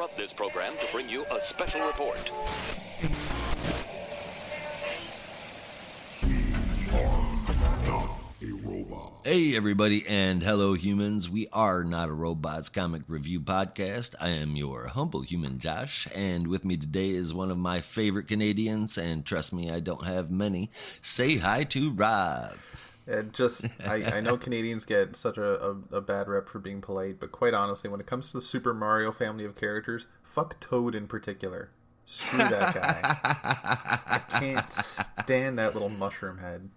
interrupt this program to bring you a special report. Hey everybody, and hello humans. We are Not a Robots Comic Review Podcast. I am your humble human Josh, and with me today is one of my favorite Canadians, and trust me, I don't have many. Say hi to Rob. And I know Canadians get such a bad rep for being polite, but quite honestly, when it comes to the Super Mario family of characters, fuck Toad in particular. Screw that guy. I can't stand that little mushroom head.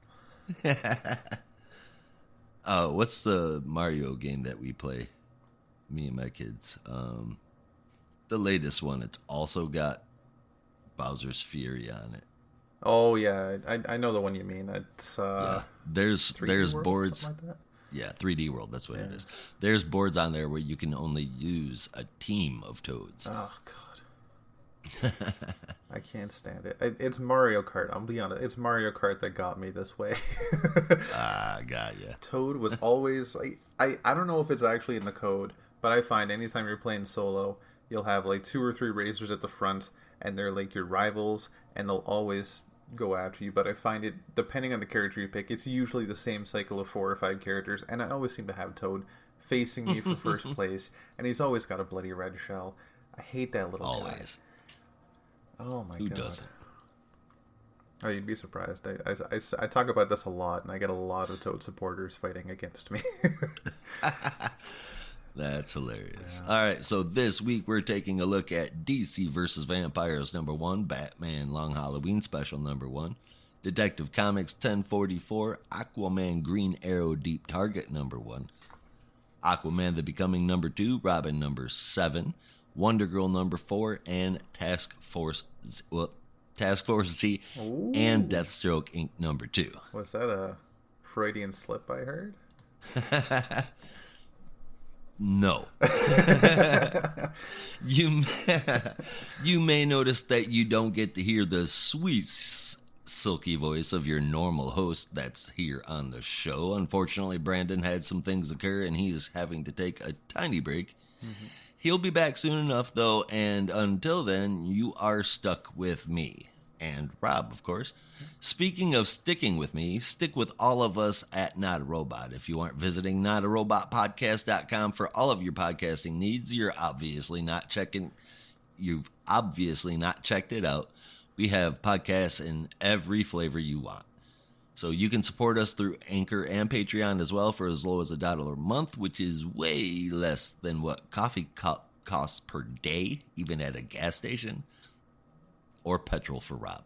What's the Mario game that we play? Me and my kids. The latest one. It's also got Bowser's Fury on it. Oh yeah, I know the one you mean. It's There's World, boards. like that? Yeah, 3D World. That's what it is. There's boards on there where you can only use a team of Toads. Oh god. I can't stand it. It's Mario Kart. I'll be honest. It's Mario Kart that got me this way. Got ya. Toad was always like I don't know if it's actually in the code, but I find anytime you're playing solo, you'll have like 2 or 3 racers at the front, and they're like your rivals, and they'll always go after you. But I find it, depending on the character you pick, it's usually the same cycle of 4 or 5 characters, and I always seem to have Toad facing me for first place, and he's always got a bloody red shell. I hate that little guy. Always. Oh my god. Who doesn't? Oh, you'd be surprised. I talk about this a lot, and I get a lot of Toad supporters fighting against me. That's hilarious. Yeah. All right, so this week we're taking a look at DC vs. Vampires #1, Batman Long Halloween Special #1, Detective Comics 1044, Aquaman Green Arrow Deep Target #1, Aquaman The Becoming #2, Robin #7, Wonder Girl #4, and Task Force Z Ooh. and Deathstroke Inc. #2. Was that a Freudian slip I heard? No. You may notice that you don't get to hear the sweet, silky voice of your normal host that's here on the show. Unfortunately, Brandon had some things occur, and he is having to take a tiny break. Mm-hmm. He'll be back soon enough, though, and until then, you are stuck with me. And Rob, of course. Speaking of sticking with me, stick with all of us at Not a Robot. If you aren't visiting notarobotpodcast.com for all of your podcasting needs, you've obviously not checked it out. We have podcasts in every flavor you want. So you can support us through Anchor and Patreon as well for as low as $1 a month, which is way less than what coffee costs per day, even at a gas station. Or petrol for Rob.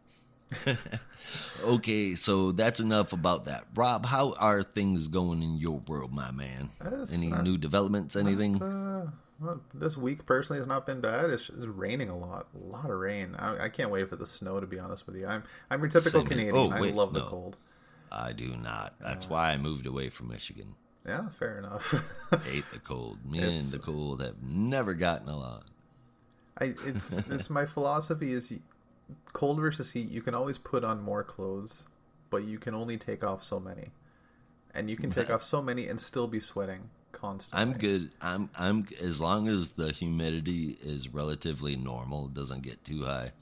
Okay, so that's enough about that. Rob, how are things going in your world, my man? Any new developments, anything? Well, this week, personally, has not been bad. It's raining a lot of rain. I can't wait for the snow, to be honest with you. I'm your typical Canadian. I love the cold. I do not. That's why I moved away from Michigan. Yeah, fair enough. Hate the cold. Me and the cold have never gotten along. It's my philosophy is cold versus heat. You can always put on more clothes, but you can only take off so many, and you can take off so many and still be sweating constantly. I'm good. I'm as long as the humidity is relatively normal, doesn't get too high.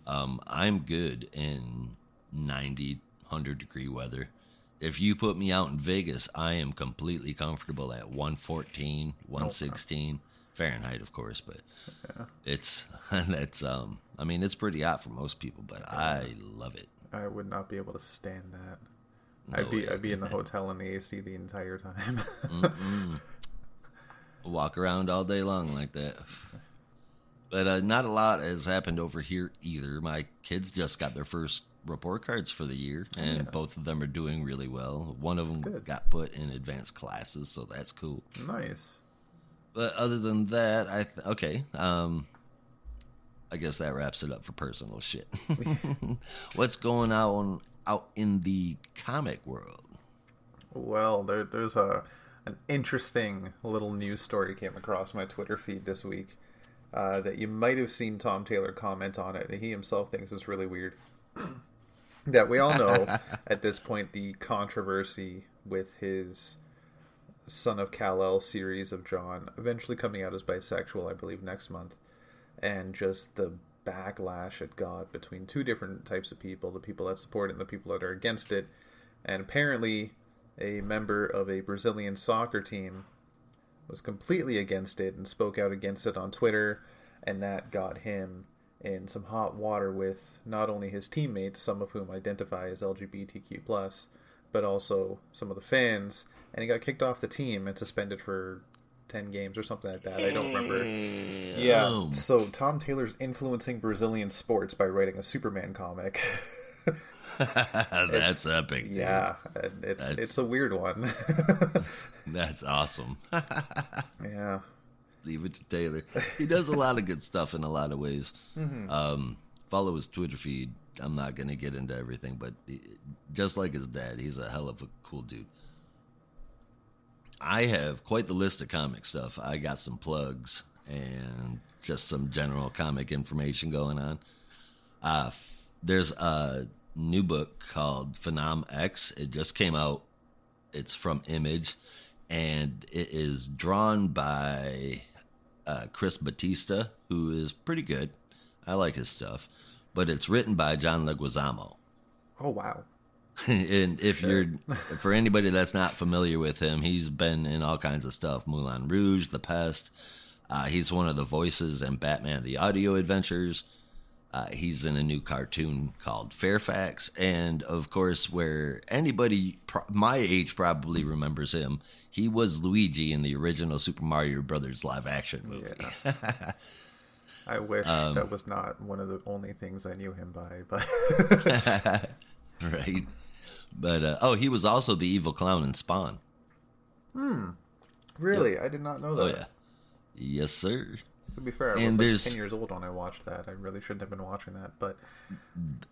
I'm good in 90, 100 degree weather. If you put me out in Vegas, I am completely comfortable at 114, 116 Fahrenheit, of course, but it's pretty hot for most people, but I love it. I would not be able to stand that. I'd be in the hotel in the AC the entire time. Walk around all day long like that. But not a lot has happened over here either. My kids just got their first report cards for the year, and both of them are doing really well. One of them got put in advanced classes, so that's cool. Nice. But other than that, I guess that wraps it up for personal shit. What's going on out in the comic world? Well, there's an interesting little news story came across my Twitter feed this week that you might have seen Tom Taylor comment on it, and he himself thinks it's really weird. That we all know at this point the controversy with his Son of Kal-El series of John eventually coming out as bisexual, I believe, next month. and just the backlash it got between two different types of people, the people that support it and the people that are against it. And apparently a member of a Brazilian soccer team was completely against it and spoke out against it on Twitter, and that got him in some hot water with not only his teammates, some of whom identify as LGBTQ+, but also some of the fans, and he got kicked off the team and suspended for 10 games or something like that. I don't remember. Yeah, so Tom Taylor's influencing Brazilian sports by writing a Superman comic. That's epic, dude. Yeah, it's a weird one. That's awesome. Yeah. Leave it to Taylor. He does a lot of good stuff in a lot of ways. Follow his Twitter feed. I'm not going to get into everything, but just like his dad, he's a hell of a cool dude. I have quite the list of comic stuff. I got some plugs and just some general comic information going on. There's a new book called Phenom X. It just came out. It's from Image, and it is drawn by Chris Batista, who is pretty good. I like his stuff. But it's written by John Leguizamo. Oh, wow. And if for anybody that's not familiar with him, he's been in all kinds of stuff. Moulin Rouge, The Pest. He's one of the voices in Batman the Audio Adventures. He's in a new cartoon called Fairfax. And, of course, where anybody my age probably remembers him, he was Luigi in the original Super Mario Brothers live-action movie. Yeah. I wish that was not one of the only things I knew him by. But right. But, he was also the evil clown in Spawn. Really? Yep. I did not know that. Oh, yeah. Yes, sir. To be fair, I was 10 years old when I watched that. I really shouldn't have been watching that, but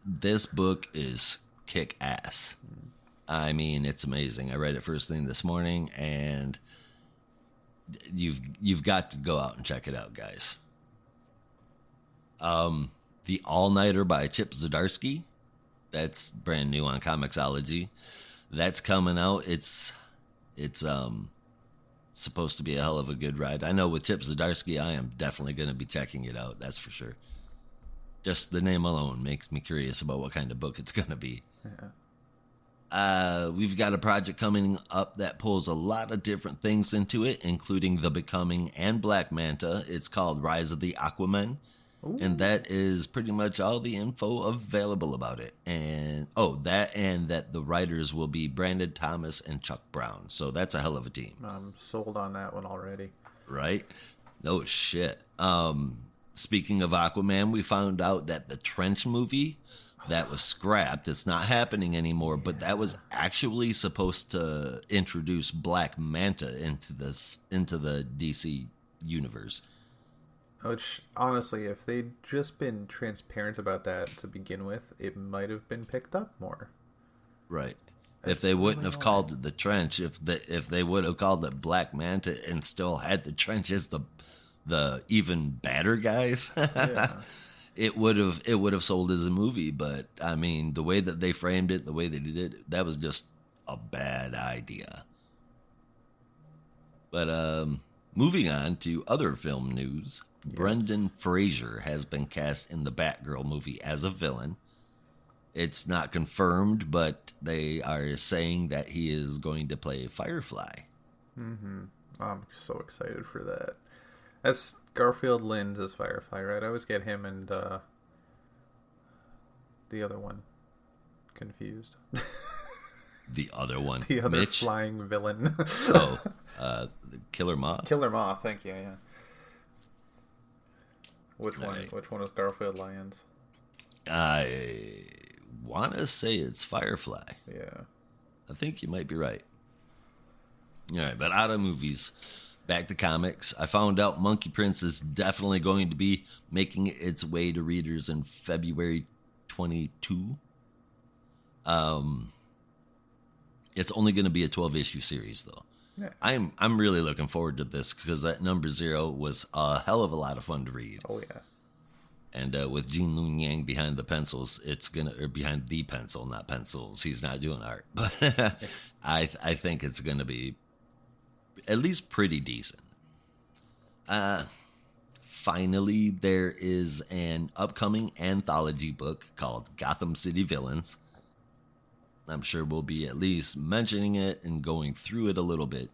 this book is kick-ass. I mean, it's amazing. I read it first thing this morning, and you've got to go out and check it out, guys. The All-Nighter by Chip Zdarsky. That's brand new on Comixology. That's coming out. It's supposed to be a hell of a good ride. I know with Chip Zdarsky, I am definitely going to be checking it out. That's for sure. Just the name alone makes me curious about what kind of book it's going to be. Yeah. We've got a project coming up that pulls a lot of different things into it, including The Becoming and Black Manta. It's called Rise of the Aquaman. Ooh. And that is pretty much all the info available about it. And that the writers will be Brandon Thomas and Chuck Brown. So that's a hell of a team. I'm sold on that one already. Right? No shit. Speaking of Aquaman, we found out that the Trench movie that was scrapped, it's not happening anymore, but that was actually supposed to introduce Black Manta into the DC universe. Which, honestly, if they'd just been transparent about that to begin with, it might have been picked up more. Right. If they wouldn't have called it the Trench, if they would have called it Black Manta and still had the Trench as the even badder guys, yeah. it would have sold as a movie. But I mean, the way that they framed it, the way they did it, that was just a bad idea. But moving on to other film news. Yes. Brendan Fraser has been cast in the Batgirl movie as a villain. It's not confirmed, but they are saying that he is going to play Firefly. Mm-hmm. I'm so excited for that. That's Garfield Lynns as Firefly, right? I always get him and the other one confused. The other one? The other Mitch? Flying villain. Killer Moth. Killer Moth, thank you, yeah. Which one? Right. Which one is Garfield Lyons? I want to say it's Firefly. Yeah. I think you might be right. All right, but out of movies, back to comics. I found out Monkey Prince is definitely going to be making its way to readers in February 22. It's only going to be a 12-issue series, though. Yeah. I'm really looking forward to this because that number 0 was a hell of a lot of fun to read. Oh yeah. And with Gene Luen Yang behind the pencils, behind the pencil, not pencils. He's not doing art, but I think it's going to be at least pretty decent. finally, there is an upcoming anthology book called Gotham City Villains. I'm sure we'll be at least mentioning it and going through it a little bit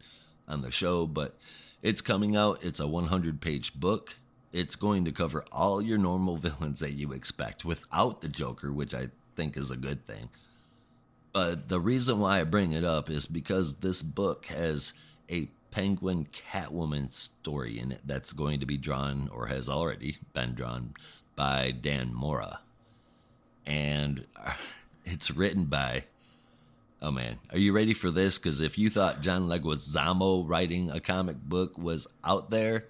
on the show, but it's coming out. It's a 100-page book. It's going to cover all your normal villains that you expect without the Joker, which I think is a good thing. But the reason why I bring it up is because this book has a Penguin Catwoman story in it that's going to be drawn, or has already been drawn, by Dan Mora. And it's written by... Oh, man. Are you ready for this? Because if you thought John Leguizamo writing a comic book was out there...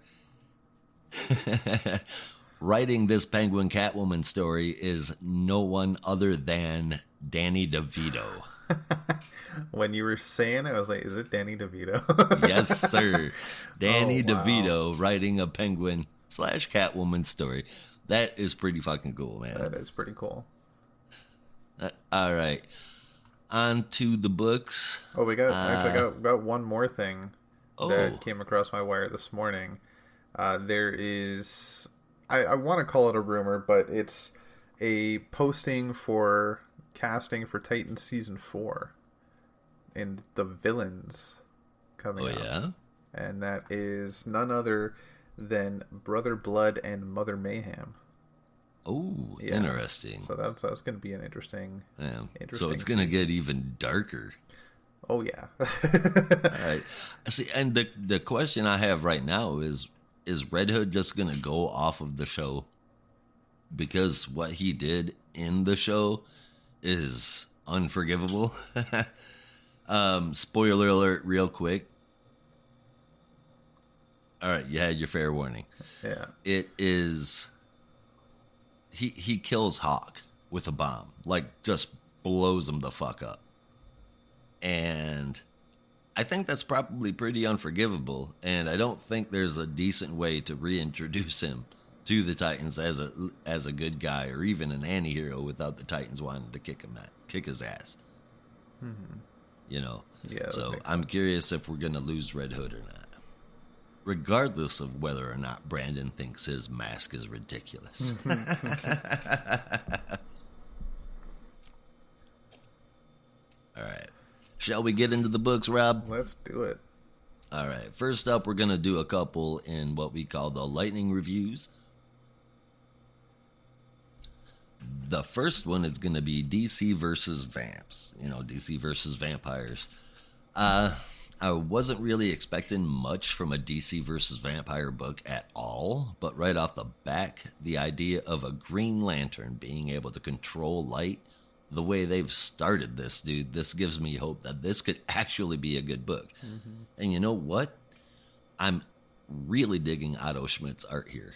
writing this Penguin Catwoman story is no one other than Danny DeVito. When you were saying it, I was like, is it Danny DeVito? Yes, sir. Danny DeVito writing a Penguin / Catwoman story. That is pretty fucking cool, man. That is pretty cool. All right. On to the books. Oh, we got one more thing that came across my wire this morning. There is, I want to call it a rumor, but it's a posting for casting for Titans Season 4 and the villains coming out. Yeah? And that is none other than Brother Blood and Mother Mayhem. Oh, yeah. Interesting. So that's going to be an interesting... Yeah. So it's going to get even darker. Oh, yeah. All right. See, and the question I have right now is Red Hood just going to go off of the show? Because what he did in the show is unforgivable. Spoiler alert real quick. All right, you had your fair warning. Yeah. It is... He kills Hawk with a bomb. Like, just blows him the fuck up. And... I think that's probably pretty unforgivable, and I don't think there's a decent way to reintroduce him to the Titans as a good guy or even an anti-hero without the Titans wanting to kick his ass. Mm-hmm. You know? Yeah. So I'm curious if we're going to lose Red Hood or not. Regardless of whether or not Brandon thinks his mask is ridiculous. All right. Shall we get into the books, Rob? Let's do it. All right. First up, we're going to do a couple in what we call the lightning reviews. The first one is going to be DC versus Vamps. You know, DC versus Vampires. I wasn't really expecting much from a DC versus Vampire book at all, but right off the back, the idea of a Green Lantern being able to control light, the way they've started this, dude, this gives me hope that this could actually be a good book. Mm-hmm. And you know what? I'm really digging Otto Schmidt's art here.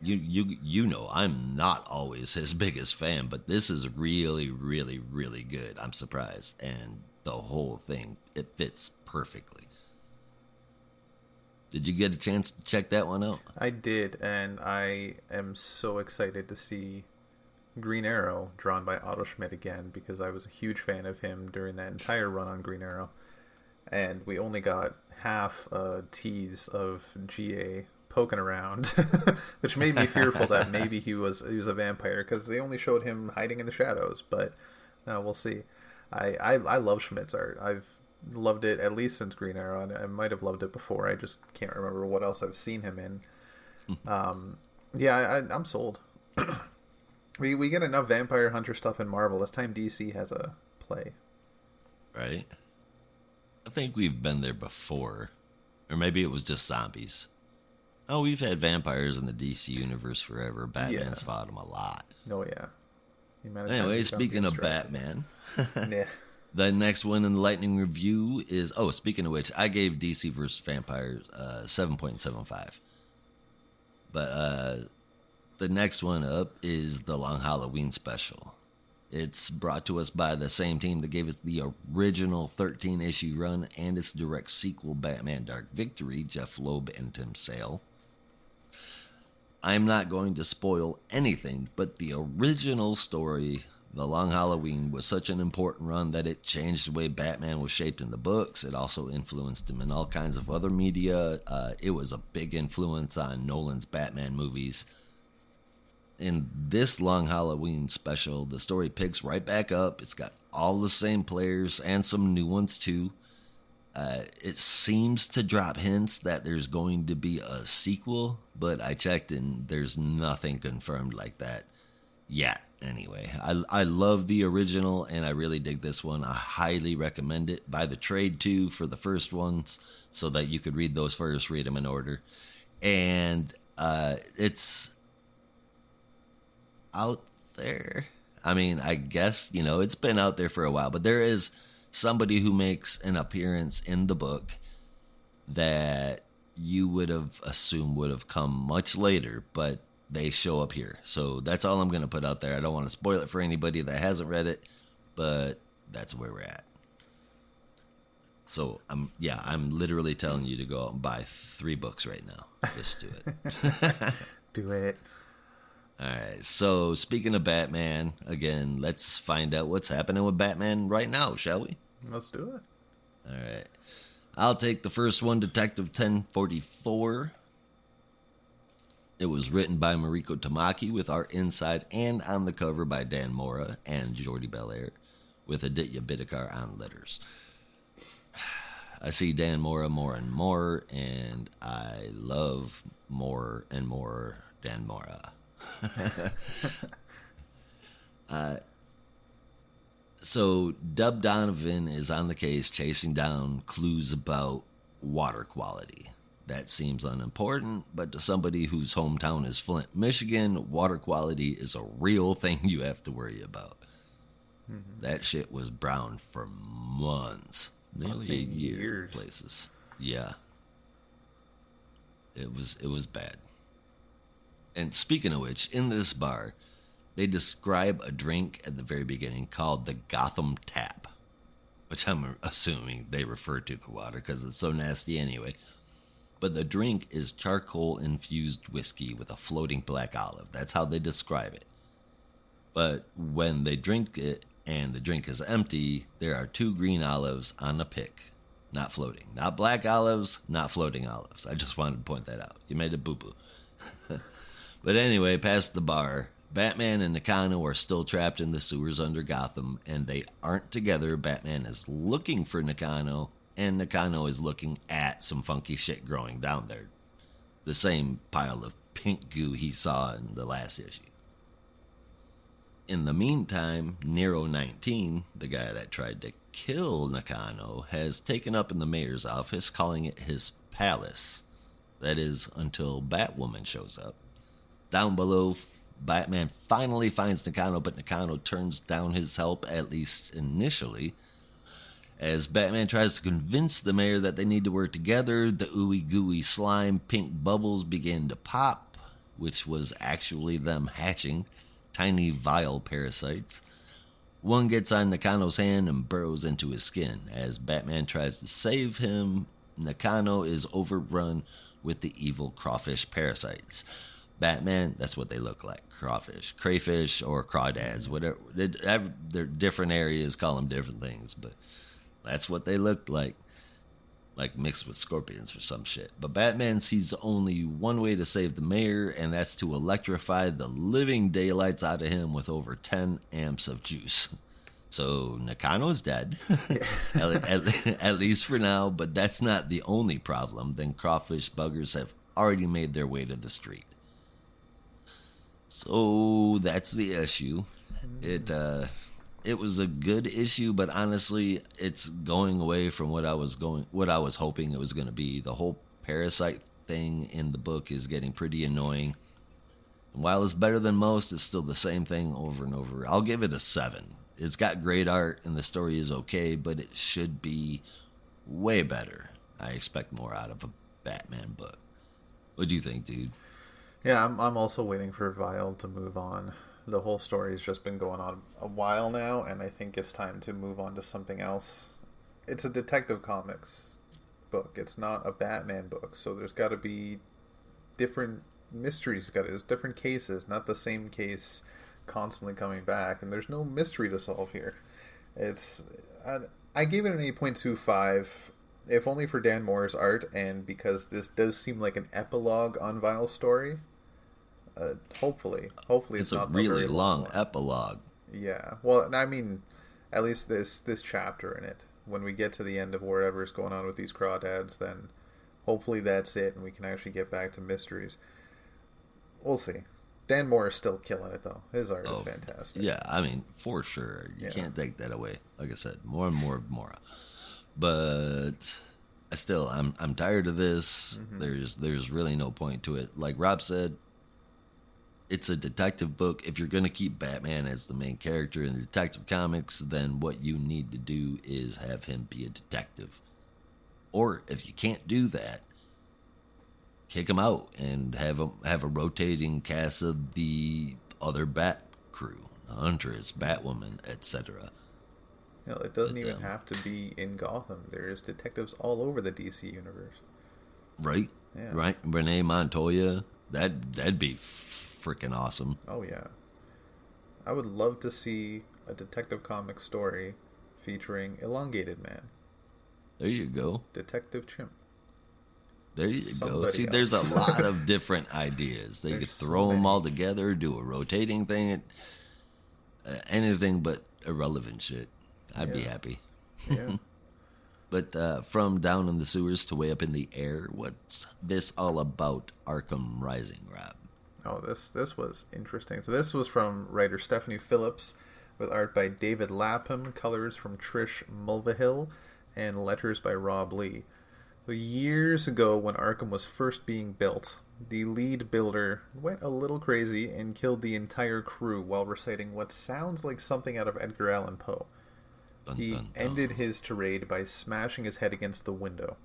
You know, I'm not always his biggest fan, but this is really, really, really good. I'm surprised. And the whole thing, it fits perfectly. Did you get a chance to check that one out? I did, and I am so excited to see Green Arrow drawn by Otto Schmidt again, because I was a huge fan of him during that entire run on Green Arrow, and we only got half a tease of GA poking around, which made me fearful that maybe he was a vampire, because they only showed him hiding in the shadows. But we'll see. I love Schmidt's art. I've loved it at least since Green Arrow, and I might have loved it before. I just can't remember what else I've seen him in. I'm sold. We get enough Vampire Hunter stuff in Marvel. It's time DC has a play. Right? I think we've been there before. Or maybe it was just zombies. Oh, we've had vampires in the DC universe forever. Batman's fought them a lot. Oh, yeah. Anyway, speaking of Batman. Yeah. The next one in the Lightning Review is... Oh, speaking of which, I gave DC vs. Vampires 7.75. But the next one up is the Long Halloween Special. It's brought to us by the same team that gave us the original 13-issue run and its direct sequel, Batman Dark Victory, Jeff Loeb and Tim Sale. I'm not going to spoil anything, but the original story The Long Halloween was such an important run that it changed the way Batman was shaped in the books. It also influenced him in all kinds of other media. It was a big influence on Nolan's Batman movies. In this Long Halloween special, the story picks right back up. It's got all the same players and some new ones too. It seems to drop hints that there's going to be a sequel, but I checked and there's nothing confirmed like that yet. Anyway, I love the original and I really dig this one. I highly recommend it. Buy the trade too for the first ones so that you could read those first, read them in order. And it's out there. I mean, I guess, it's been out there for a while, but there is somebody who makes an appearance in the book that you would have assumed would have come much later, but they show up here. So that's all I'm going to put out there. I don't want to spoil it for anybody that hasn't read it, but that's where we're at. So I'm literally telling you to go out and buy 3 books right now. Just do it. Do it. All right. So speaking of Batman, again, let's find out what's happening with Batman right now, shall we? Let's do it. All right. I'll take the first one, Detective 1044. It was written by Mariko Tamaki with art inside and on the cover by Dan Mora and Jordi Belair with Aditya Bidikar on letters. I see Dan Mora more and more, and I love more and more Dan Mora. So Dub Donovan is on the case chasing down clues about water quality. That seems unimportant, but to somebody whose hometown is Flint, Michigan, water quality is a real thing you have to worry about. Mm-hmm. That shit was brown for months, nearly a year places. Yeah. It was bad. And speaking of which, in this bar, they describe a drink at the very beginning called the Gotham Tap, which I'm assuming they refer to the water because it's so nasty anyway. But the drink is charcoal-infused whiskey with a floating black olive. That's how they describe it. But when they drink it and the drink is empty, there are 2 green olives on a pick, not floating. Not black olives, not floating olives. I just wanted to point that out. You made a boo-boo. But anyway, past the bar, Batman and Nakano are still trapped in the sewers under Gotham, and they aren't together. Batman is looking for Nakano, and Nakano is looking at some funky shit growing down there. The same pile of pink goo he saw in the last issue. In the meantime, Nero 19, the guy that tried to kill Nakano, has taken up in the mayor's office, calling it his palace. That is, until Batwoman shows up. Down below, Batman finally finds Nakano, but Nakano turns down his help, at least initially. As Batman tries to convince the mayor that they need to work together, the ooey gooey slime pink bubbles begin to pop, which was actually them hatching tiny vile parasites. One gets on Nakano's hand and burrows into his skin. As Batman tries to save him, Nakano is overrun with the evil crawfish parasites. Batman, that's what they look like, crawfish, crayfish, or crawdads, whatever. They're different areas, call them different things, but that's what they looked like mixed with scorpions or some shit. But Batman sees only one way to save the mayor, and that's to electrify the living daylights out of him with over 10 amps of juice. So Nakano's dead, at least for now, but that's not the only problem. Then crawfish buggers have already made their way to the street. So that's the issue. It was a good issue, but honestly, it's going away from what I was hoping it was going to be. The whole parasite thing in the book is getting pretty annoying. And while it's better than most, it's still the same thing over and over. I'll give it a 7. It's got great art and the story is okay, but it should be way better. I expect more out of a Batman book. What do you think, dude? Yeah, I'm also waiting for Vile to move on. The whole story's just been going on a while now, and I think it's time to move on to something else. It's a Detective Comics book. It's not a Batman book, so there's got to be different mysteries. There's different cases, not the same case constantly coming back, and there's no mystery to solve here. It's I gave it an 8.25, if only for Dan Moore's art, and because this does seem like an epilogue on Vile's story. Hopefully It's a not really very long one. epilogue. Yeah, well, I mean, at least this chapter in it. When we get to the end of whatever's going on with these crawdads, then hopefully that's it, and we can actually get back to mysteries. We'll see. Dan Moore is still killing it, though. His art is fantastic. Yeah, I mean, for sure. You can't take that away. Like I said, more and more. But I'm tired of this. There's really no point to it. Like Rob said, it's a detective book. If you're going to keep Batman as the main character in the Detective Comics, then what you need to do is have him be a detective. Or if you can't do that, kick him out and have a rotating cast of the other Bat crew, Huntress, Batwoman, etc. You know, it doesn't even have to be in Gotham. There's detectives all over the DC universe. Right? Yeah. Right? Renee Montoya, that'd be freaking awesome. Oh, yeah. I would love to see a Detective Comics story featuring Elongated Man. There you go. Detective Chimp. There you go. See, else. there's a lot of different ideas. They could throw them all together, do a rotating thing, anything but irrelevant shit. I'd be happy. Yeah. But from down in the sewers to way up in the air, what's this all about? Arkham Rising, Rob. Oh, this was interesting. So this was from writer Stephanie Phillips, with art by David Lapham, colors from Trish Mulvihill, and letters by Rob Lee. So years ago, when Arkham was first being built, the lead builder went a little crazy and killed the entire crew while reciting what sounds like something out of Edgar Allan Poe. He ended his tirade by smashing his head against the window.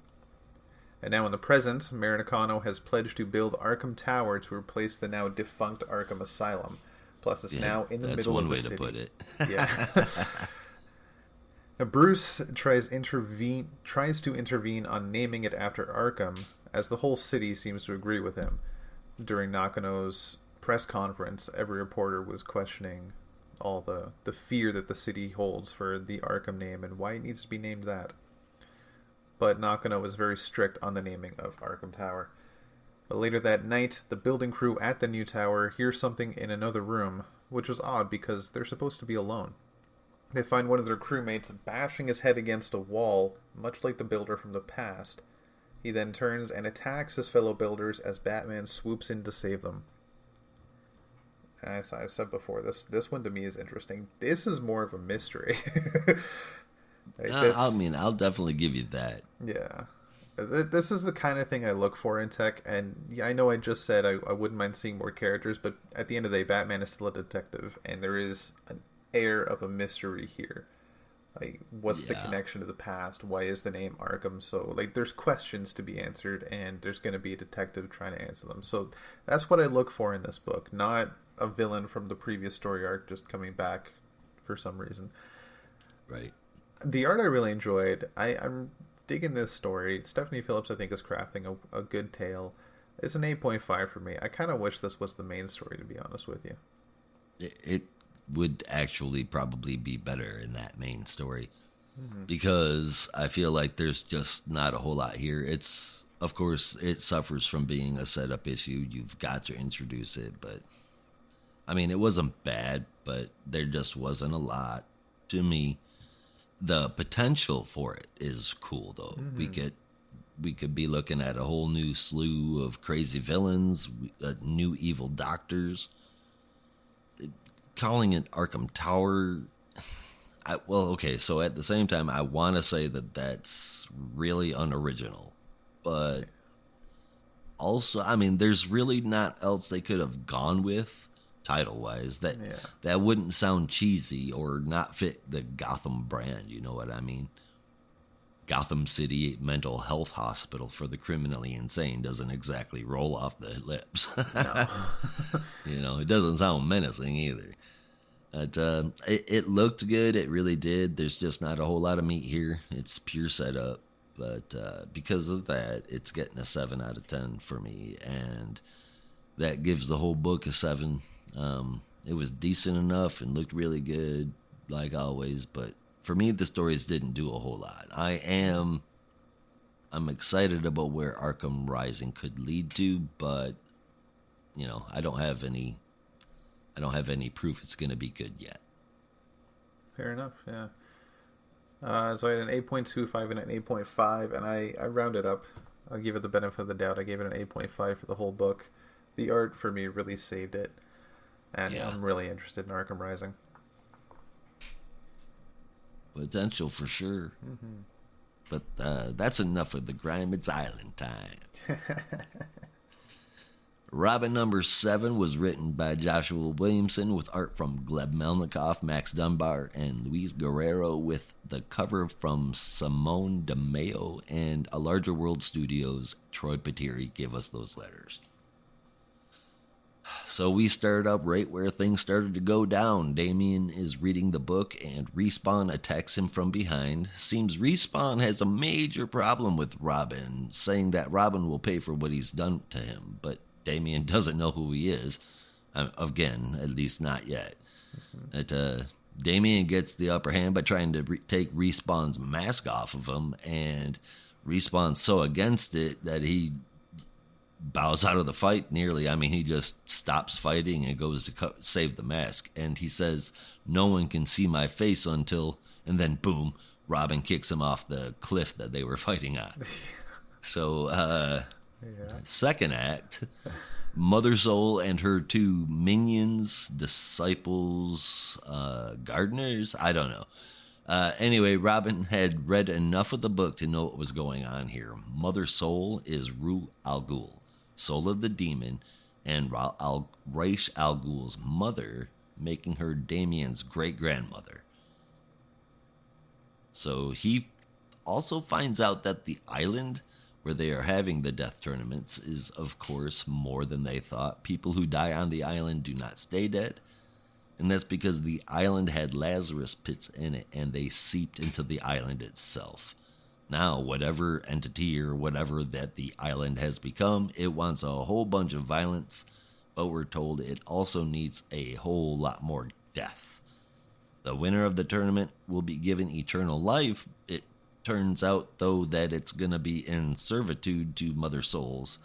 And now in the present, Mayor Nakano has pledged to build Arkham Tower to replace the now defunct Arkham Asylum. Plus, it's now in the middle of the city. That's one way to put it. Yeah. Now, Bruce tries to intervene on naming it after Arkham, as the whole city seems to agree with him. During Nakano's press conference, every reporter was questioning all the fear that the city holds for the Arkham name and why it needs to be named that. But Nakano was very strict on the naming of Arkham Tower. But later that night, the building crew at the new tower hear something in another room, which was odd because they're supposed to be alone. They find one of their crewmates bashing his head against a wall, much like the builder from the past. He then turns and attacks his fellow builders as Batman swoops in to save them. As I said before, this one to me is interesting. This is more of a mystery. I'll definitely give you that. Yeah. This is the kind of thing I look for in tech, and I know I just said I wouldn't mind seeing more characters, but at the end of the day, Batman is still a detective, and there is an air of a mystery here. Like, what's the connection to the past? Why is the name Arkham? So, like, there's questions to be answered, and there's going to be a detective trying to answer them. So that's what I look for in this book, not a villain from the previous story arc just coming back for some reason. Right. The art I really enjoyed. I'm digging this story. Stephanie Phillips, I think, is crafting a good tale. It's an 8.5 for me. I kind of wish this was the main story, to be honest with you. It would actually probably be better in that main story. Because I feel like there's just not a whole lot here. It's, of course, it suffers from being a setup issue. You've got to introduce it, but I mean, it wasn't bad, but there just wasn't a lot to me. The potential for it is cool, though. We could be looking at a whole new slew of crazy villains, new evil doctors. Calling it Arkham Tower, so at the same time, I want to say that that's really unoriginal. But also, I mean, there's really not else they could have gone with title-wise that wouldn't sound cheesy or not fit the Gotham brand, you know what I mean? Gotham City Mental Health Hospital for the criminally insane doesn't exactly roll off the lips. No. You know, it doesn't sound menacing either. But it looked good, it really did. There's just not a whole lot of meat here. It's pure setup. But because of that, it's getting a 7 out of 10 for me. And that gives the whole book a 7. It was decent enough and looked really good, like always. But for me, the stories didn't do a whole lot. I'm excited about where Arkham Rising could lead to, but I don't have any proof it's going to be good yet. Fair enough. Yeah. So I had an 8.25 and an 8.5, and I rounded up. I'll give it the benefit of the doubt. I gave it an 8.5 for the whole book. The art for me really saved it, and yeah. I'm really interested in Arkham Rising. Potential for sure. Mm-hmm. But that's enough of the grime. It's island time. Robin number 7 was written by Joshua Williamson with art from Gleb Melnikoff, Max Dunbar, and Luis Guerrero, with the cover from Simone DeMeo and A Larger World Studios. Troy Patiri gave us those letters. So we started up right where things started to go down. Damian is reading the book and Respawn attacks him from behind. Seems Respawn has a major problem with Robin, saying that Robin will pay for what he's done to him, but Damian doesn't know who he is. Again, at least not yet. Mm-hmm. Damian gets the upper hand by trying to take Respawn's mask off of him, and Respawn's so against it that he bows out of the fight nearly. I mean, he just stops fighting and goes to save the mask. And he says, "No one can see my face until..." And then, boom, Robin kicks him off the cliff that they were fighting on. So, second act, Mother Soul and her 2 minions, disciples, gardeners, I don't know. Anyway, Robin had read enough of the book to know what was going on here. Mother Soul is Ru Al Ghul, soul of the demon, and Ra's al Ghul's mother, making her Damian's great-grandmother. So he also finds out that the island where they are having the death tournaments is, of course, more than they thought. People who die on the island do not stay dead. And that's because the island had Lazarus pits in it, and they seeped into the island itself. Now, whatever entity or whatever that the island has become, it wants a whole bunch of violence, but we're told it also needs a whole lot more death. The winner of the tournament will be given eternal life. It turns out, though, that it's going to be in servitude to Mother Souls.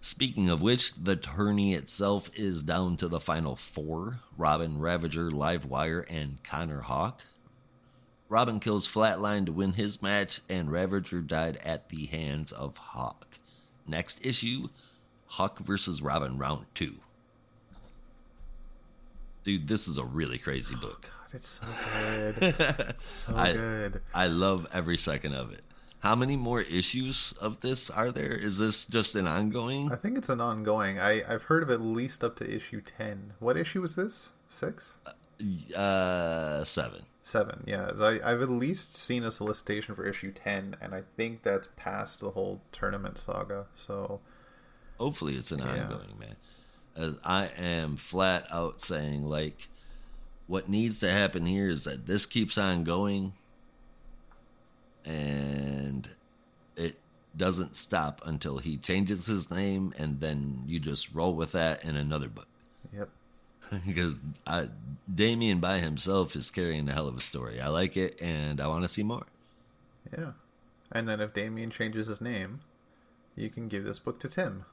Speaking of which, the tourney itself is down to the final 4, Robin, Ravager, Livewire, and Connor Hawk. Robin kills Flatline to win his match, and Ravager died at the hands of Hawk. Next issue, Hawk vs. Robin Round 2. Dude, this is a really crazy book. Oh God, it's so good. So good. I love every second of it. How many more issues of this are there? Is this just an ongoing? I think it's an ongoing. I've heard of at least up to issue 10. What issue was this? 6? 7. 7, yeah. I've at least seen a solicitation for issue 10, and I think that's past the whole tournament saga. So hopefully it's an ongoing, man. As I am flat out saying, like, what needs to happen here is that this keeps on going, and it doesn't stop until he changes his name, and then you just roll with that in another book. Yep. Because Damian by himself is carrying a hell of a story. I like it, and I want to see more. Yeah. And then if Damian changes his name, you can give this book to Tim.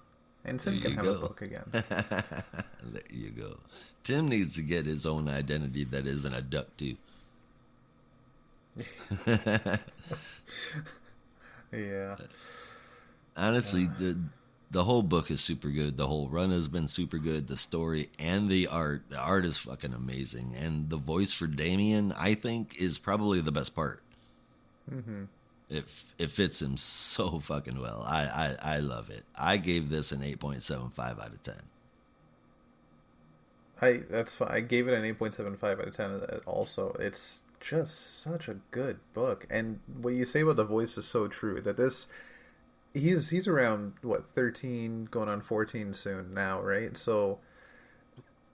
And Tim can have a book again. There you go. Tim needs to get his own identity that isn't a duck, too. Yeah. Honestly, the whole book is super good. The whole run has been super good. The story and the art. The art is fucking amazing. And the voice for Damian, I think, is probably the best part. Mm-hmm. It fits him so fucking well. I love it. I gave this an 8.75 out of 10. That's fine. I gave it an 8.75 out of 10 also. It's just such a good book. And what you say about the voice is so true. That this... He's around, 13, going on 14 soon now, right? So...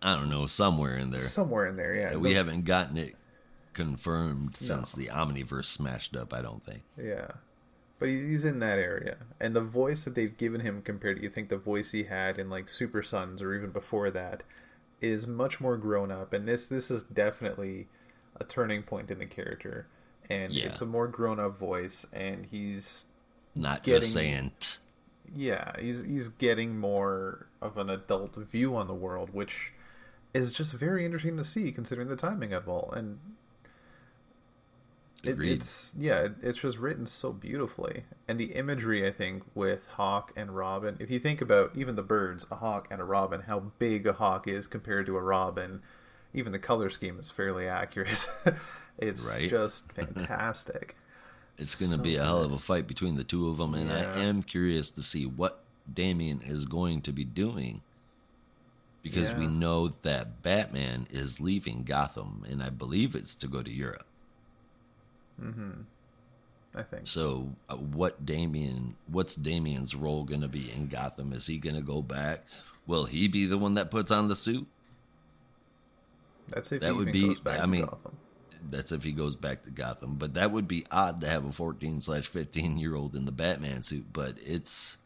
I don't know, somewhere in there. Somewhere in there, yeah. We haven't gotten it confirmed since the Omniverse smashed up, I don't think. Yeah. But he's in that area. And the voice that they've given him compared to, you think, the voice he had in, like, Super Sons or even before that, is much more grown up, and this is definitely a turning point in the character, and it's a more grown up voice, and he's not getting, just saying he's getting more of an adult view on the world, which is just very interesting to see considering the timing of all. And it's just written so beautifully, and the imagery, I think, with Hawk and Robin, if you think about even the birds, a hawk and a robin, how big a hawk is compared to a robin, even the color scheme is fairly accurate. It's just fantastic. It's going to be a hell of a fight between the two of them, and I am curious to see what Damian is going to be doing, because we know that Batman is leaving Gotham, and I believe it's to go to Europe. I think so. What's Damian's role going to be in Gotham? Is he going to go back? Will he be the one that puts on the suit? That's if that would be. Goes back to Gotham. That's if he goes back to Gotham. But that would be odd to have a 14/15-year-old in the Batman suit. But it's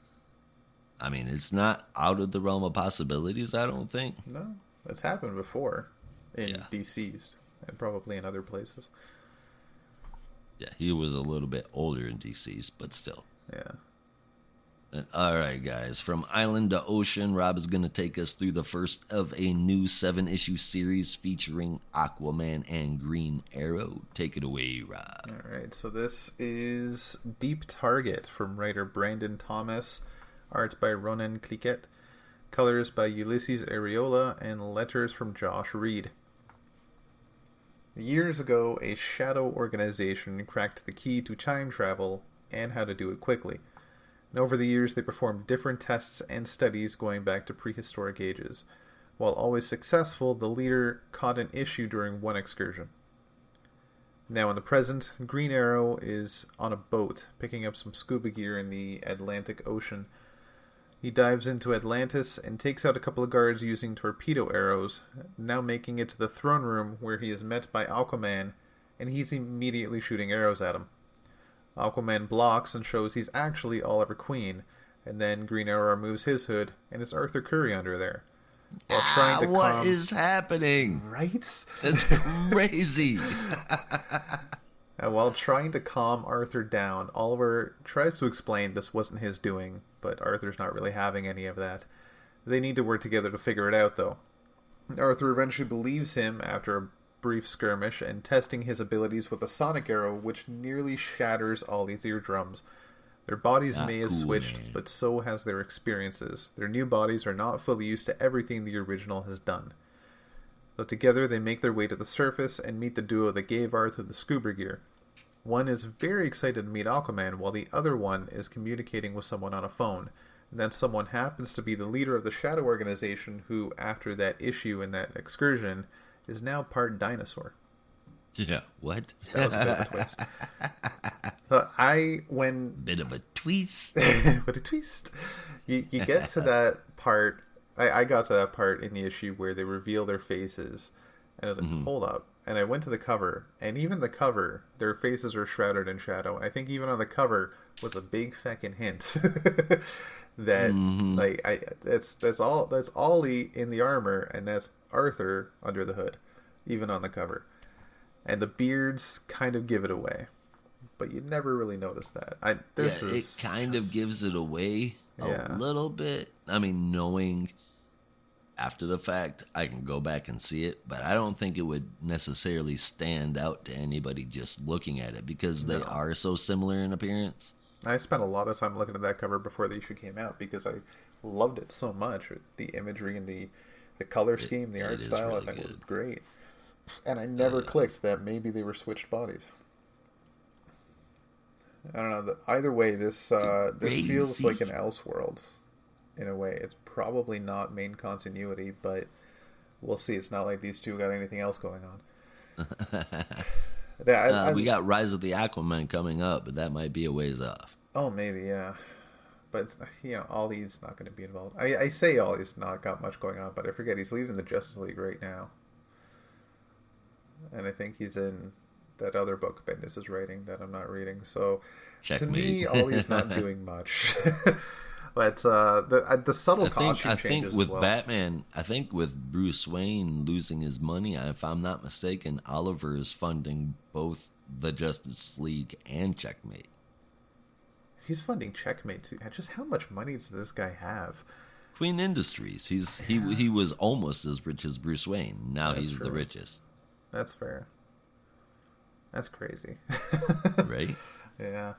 not out of the realm of possibilities, I don't think. No, that's happened before in DC's and probably in other places. Yeah, he was a little bit older in DC's, but still. Yeah. And, all right, guys. From island to ocean, Rob is going to take us through the first of a new 7-issue series featuring Aquaman and Green Arrow. Take it away, Rob. All right, so this is Deep Target from writer Brandon Thomas. Art by Ronan Cliquet. Colors by Ulysses Areola, and letters from Josh Reed. Years ago, a shadow organization cracked the key to time travel and how to do it quickly. And over the years, they performed different tests and studies going back to prehistoric ages. While always successful, the leader caught an issue during one excursion. Now in the present, Green Arrow is on a boat, picking up some scuba gear in the Atlantic Ocean. He dives into Atlantis and takes out a couple of guards using torpedo arrows, now making it to the throne room where he is met by Aquaman, and he's immediately shooting arrows at him. Aquaman blocks and shows he's actually Oliver Queen, and then Green Arrow removes his hood, and it's Arthur Curry under there. What is happening? Right? That's crazy. And while trying to calm Arthur down, Oliver tries to explain this wasn't his doing, but Arthur's not really having any of that. They need to work together to figure it out, though. Arthur eventually believes him after a brief skirmish and testing his abilities with a sonic arrow, which nearly shatters Ollie's eardrums. Their bodies may have switched, but so has their experiences. Their new bodies are not fully used to everything the original has done. So together they make their way to the surface and meet the duo that gave Arthur the scuba gear. One is very excited to meet Aquaman, while the other one is communicating with someone on a phone. And that someone happens to be the leader of the Shadow Organization, who, after that issue and that excursion, is now part dinosaur. Yeah, what? That was a bit of a twist. Bit of a twist. But a twist. You get to that part. I got to that part in the issue where they reveal their faces, and I was like, hold up. And I went to the cover, and even the cover, their faces are shrouded in shadow. I think even on the cover was a big feckin' hint that that's Ollie in the armor, and that's Arthur under the hood, even on the cover. And the beards kind of give it away, but you never really notice that. It kind of gives it away a little bit. I mean, knowing after the fact, I can go back and see it, but I don't think it would necessarily stand out to anybody just looking at it, because they are so similar in appearance. I spent a lot of time looking at that cover before the issue came out because I loved it so much. The imagery and the color scheme, the art style, really I think was great. And I never clicked that maybe they were switched bodies. I don't know. Either way, this feels like an Elseworlds in a way. It's probably not main continuity, but we'll see. It's not like these two got anything else going on. We got Rise of the Aquaman coming up, but that might be a ways off. Oh, maybe, yeah. But, Ollie's not going to be involved. I say Ollie's not got much going on, but I forget he's leading the Justice League right now. And I think he's in that other book Bendis is writing that I'm not reading. So, to me, Ollie's not doing much. But the subtle costume I think changes with as well. Batman, I think with Bruce Wayne losing his money, if I'm not mistaken, Oliver is funding both the Justice League and Checkmate. He's funding Checkmate too. Just how much money does this guy have? Queen Industries. He was almost as rich as Bruce Wayne. Now That's he's true. the richest. That's fair. That's crazy. Right? Yeah.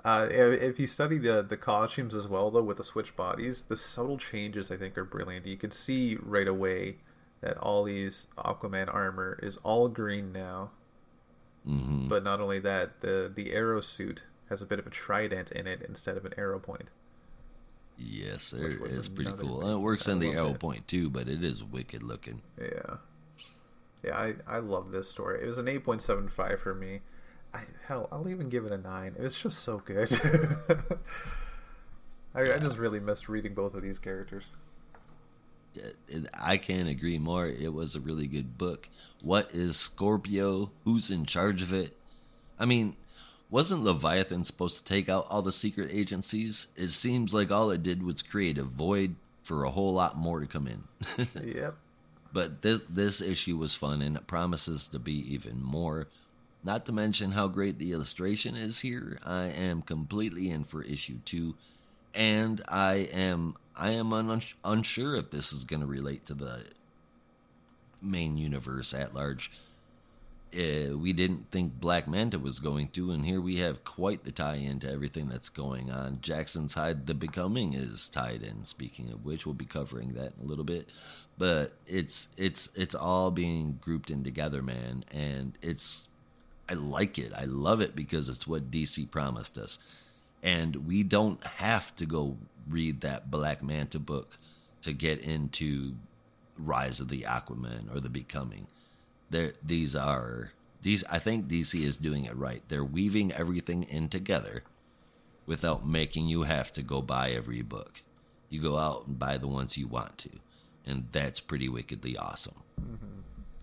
If you study the costumes as well, though, with the switch bodies, the subtle changes I think are brilliant. You can see right away that all these Aquaman armor is all green now. Mm-hmm. But not only that, the arrow suit has a bit of a trident in it instead of an arrow point. Yes, sir. was It's pretty another cool. thing. And it works I on the loved arrow it. point too, but it is wicked looking. Yeah. Yeah, I love this story. It was an 8.75 for me. I'll even give it a 9. It was just so good. I just really missed reading both of these characters. I can't agree more. It was a really good book. What is Scorpio? Who's in charge of it? I mean, wasn't Leviathan supposed to take out all the secret agencies? It seems like all it did was create a void for a whole lot more to come in. Yep. But this issue was fun, and it promises to be even more. Not to mention how great the illustration is here. I am completely in for issue 2, and I am unsure if this is going to relate to the main universe at large. We didn't think Black Manta was going to, and here we have quite the tie-in to everything that's going on. Jackson's Hyde, The Becoming, is tied in. Speaking of which, we'll be covering that in a little bit. But it's all being grouped in together, man, and I like it. I love it because it's what DC promised us. And we don't have to go read that Black Manta book to get into Rise of the Aquaman or The Becoming. I think DC is doing it right. They're weaving everything in together without making you have to go buy every book. You go out and buy the ones you want to. And that's pretty wickedly awesome. Mm-hmm.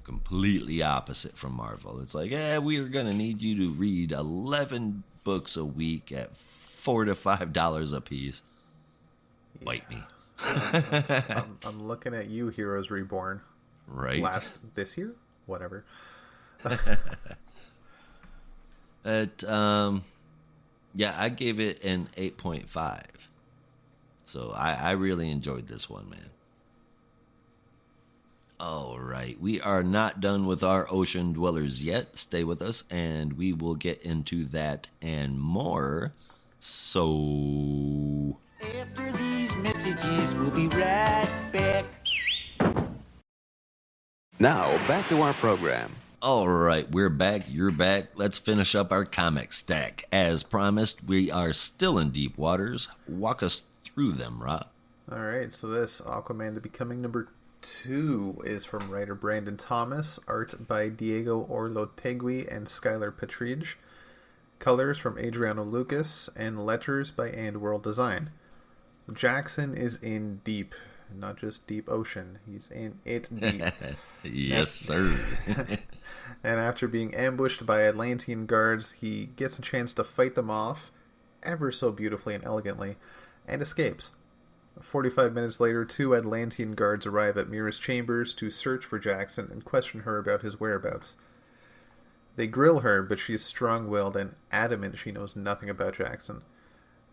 Completely opposite from Marvel. It's like, we are going to need you to read 11 books a week at $4 to $5 a piece. Yeah. Bite me. I'm looking at you, Heroes Reborn. Right. This year? Whatever. I gave it an 8.5. So I really enjoyed this one, man. All right, we are not done with our ocean dwellers yet. Stay with us, and we will get into that and more. So, after these messages, we'll be right back. Now, back to our program. all right, we're back. You're back. Let's finish up our comic stack. As promised, we are still in deep waters. Walk us through them, Rob. All right, so this Aquaman The Becoming number 2 is from writer Brandon Thomas, art by Diego Orlotegui and Skylar Patridge, colors from Adriano Lucas, and letters by And World Design. Jackson is in deep, not just deep ocean. He's in it deep. Yes, sir. And after being ambushed by Atlantean guards, he gets a chance to fight them off, ever so beautifully and elegantly, and escapes. 45 minutes later, 2 Atlantean guards arrive at Mira's chambers to search for Jackson and question her about his whereabouts. They grill her, but she is strong-willed and adamant she knows nothing about Jackson.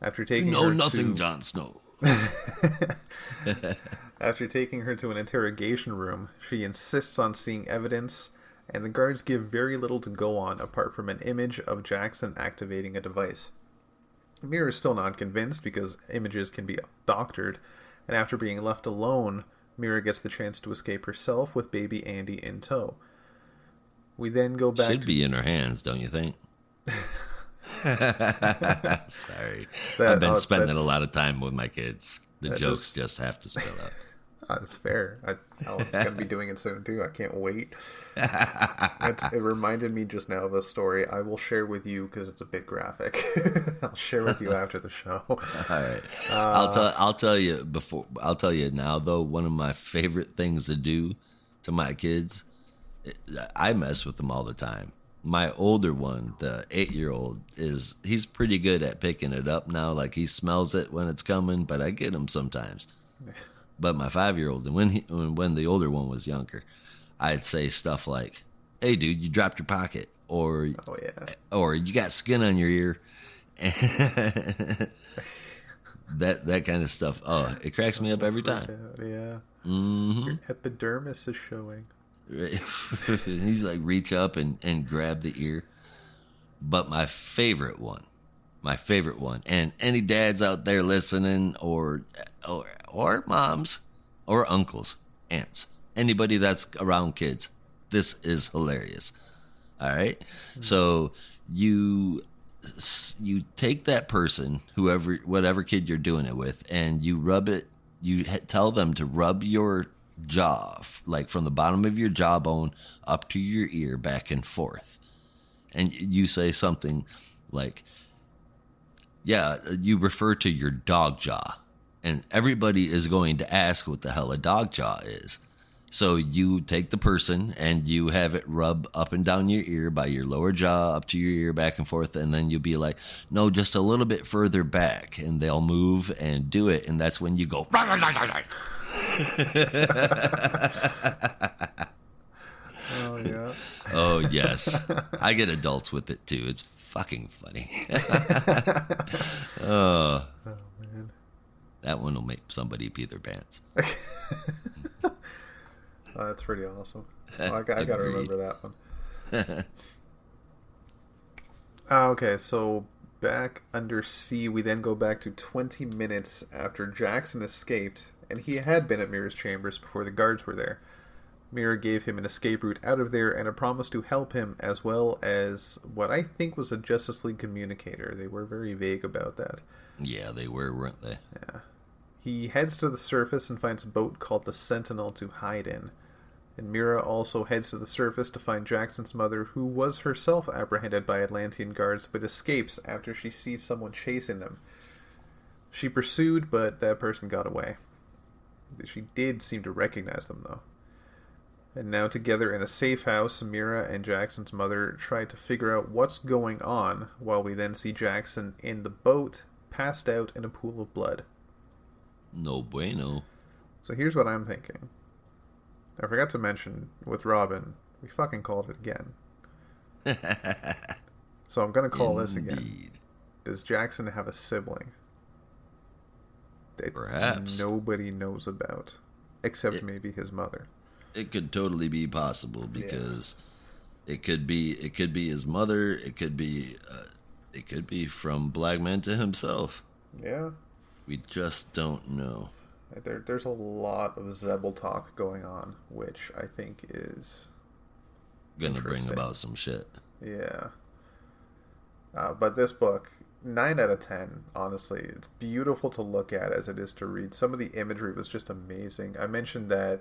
After taking You know her nothing, to... Jon Snow. After taking her to an interrogation room, she insists on seeing evidence, and the guards give very little to go on apart from an image of Jackson activating a device. Mira is still not convinced because images can be doctored, and after being left alone, Mira gets the chance to escape herself with baby Andy in tow. We then go back Should be in her hands, don't you think? Sorry. I've been spending a lot of time with my kids. The jokes just have to spill out. That's fair. I'm going to be doing it soon, too. I can't wait. It reminded me just now of a story I will share with you because it's a bit graphic. I'll share with you after the show. All right. I'll tell you now, though, one of my favorite things to do to my kids, I mess with them all the time. my older one, the 8-year-old, he's pretty good at picking it up now. Like, he smells it when it's coming, but I get him sometimes. But my 5-year-old, and when the older one was younger, I'd say stuff like, "Hey, dude, you dropped your pocket," or or "You got skin on your ear," that kind of stuff. Oh, it cracks me up every time. Yeah. Mm-hmm. Your epidermis is showing. He's like, reach up and grab the ear. But my favorite one, and any dads out there listening, or moms, or uncles, aunts, anybody that's around kids, this is hilarious. All right, so you take that person, whatever kid you're doing it with, and you rub it. You tell them to rub your jaw, like from the bottom of your jawbone up to your ear, back and forth. And you say something like, you refer to your dog jaw. And everybody is going to ask what the hell a dog jaw is. So you take the person and you have it rub up and down your ear by your lower jaw, up to your ear, back and forth. And then you'll be like, "No, just a little bit further back." And they'll move and do it. And that's when you go, Oh, yeah. "Oh, yes." I get adults with it, too. It's fucking funny. Oh, Man. that one will make somebody pee their pants. Oh, that's pretty awesome. Well, I got to remember that one. Okay, so back under C, we then go back to 20 minutes after Jackson escaped, and he had been at Mira's chambers before the guards were there. Mira gave him an escape route out of there and a promise to help him, as well as what I think was a Justice League communicator. They were very vague about that. Yeah, they were, weren't they? Yeah. He heads to the surface and finds a boat called the Sentinel to hide in. And Mira also heads to the surface to find Jackson's mother, who was herself apprehended by Atlantean guards, but escapes after she sees someone chasing them. She pursued, but that person got away. She did seem to recognize them, though. And now together in a safe house, Mira and Jackson's mother try to figure out what's going on, while we then see Jackson in the boat, passed out in a pool of blood. No bueno. So here's what I'm thinking. I forgot to mention, with Robin, we fucking called it again. So I'm going to call this again. Does Jackson have a sibling that Perhaps nobody knows about, except maybe his mother? It could totally be possible, because it could be his mother. It could be from Black Manta himself. Yeah. We just don't know. There's a lot of Zebel talk going on, which I think is Gonna bring about some shit. Yeah. But this book, 9 out of 10, honestly. It's beautiful to look at as it is to read. Some of the imagery was just amazing. I mentioned that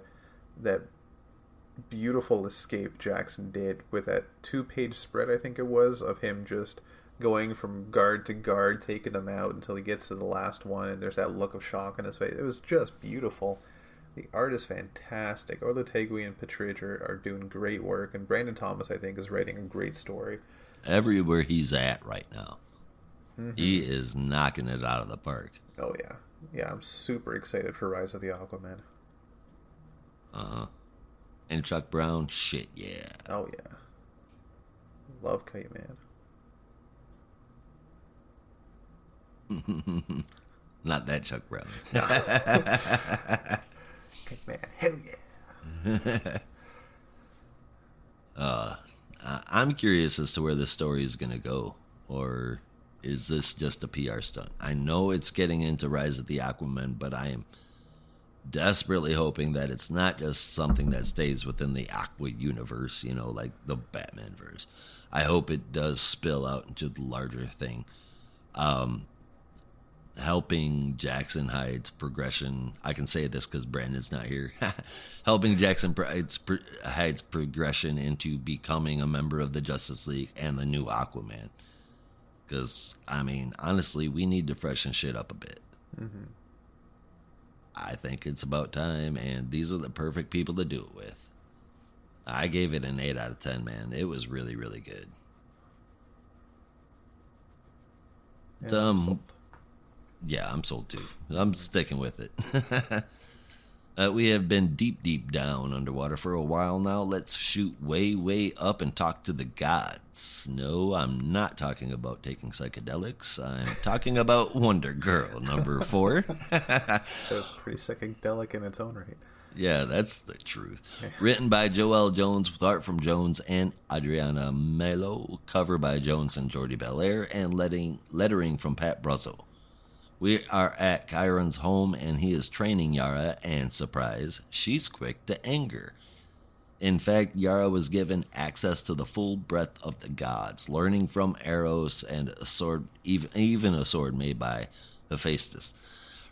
beautiful escape Jackson did with that 2-page spread, I think it was, of him just going from guard to guard, taking them out until he gets to the last one, and there's that look of shock on his face. It was just beautiful. The art is fantastic. Orla Tegui and Patridge are doing great work, and Brandon Thomas, I think, is writing a great story. Everywhere he's at right now, he is knocking it out of the park. Oh, yeah. Yeah, I'm super excited for Rise of the Aquaman. Uh-huh. And Chuck Brown, shit, yeah. Oh, yeah. Love Kite Man. Not that Chuck Brown. Kite Man, hell yeah. I'm curious as to where this story is going to go. Or is this just a PR stunt? I know it's getting into Rise of the Aquaman, but I am desperately hoping that it's not just something that stays within the Aqua universe, like the Batman verse. I hope it does spill out into the larger thing. Helping Jackson Hyde's progression. I can say this because Brandon's not here. Helping Jackson Hyde's progression into becoming a member of the Justice League and the new Aquaman. Because, honestly, we need to freshen shit up a bit. Mm-hmm. I think it's about time, and these are the perfect people to do it with. I gave it an 8 out of 10, man. It was really, really good. Yeah, Yeah, I'm sold too. I'm sticking with it. We have been deep, deep down underwater for a while now. Let's shoot way, way up and talk to the gods. No, I'm not talking about taking psychedelics. I'm talking about Wonder Girl, number 4. That's pretty psychedelic in its own right. Yeah, that's the truth. Written by Joelle Jones with art from Jones and Adriana Melo. Cover by Jones and Jordi Belair. And lettering from Pat Bruzzo. We are at Chiron's home, and he is training Yara, and surprise, she's quick to anger. In fact, Yara was given access to the full breadth of the gods, learning from Eros and a sword, even a sword made by Hephaestus.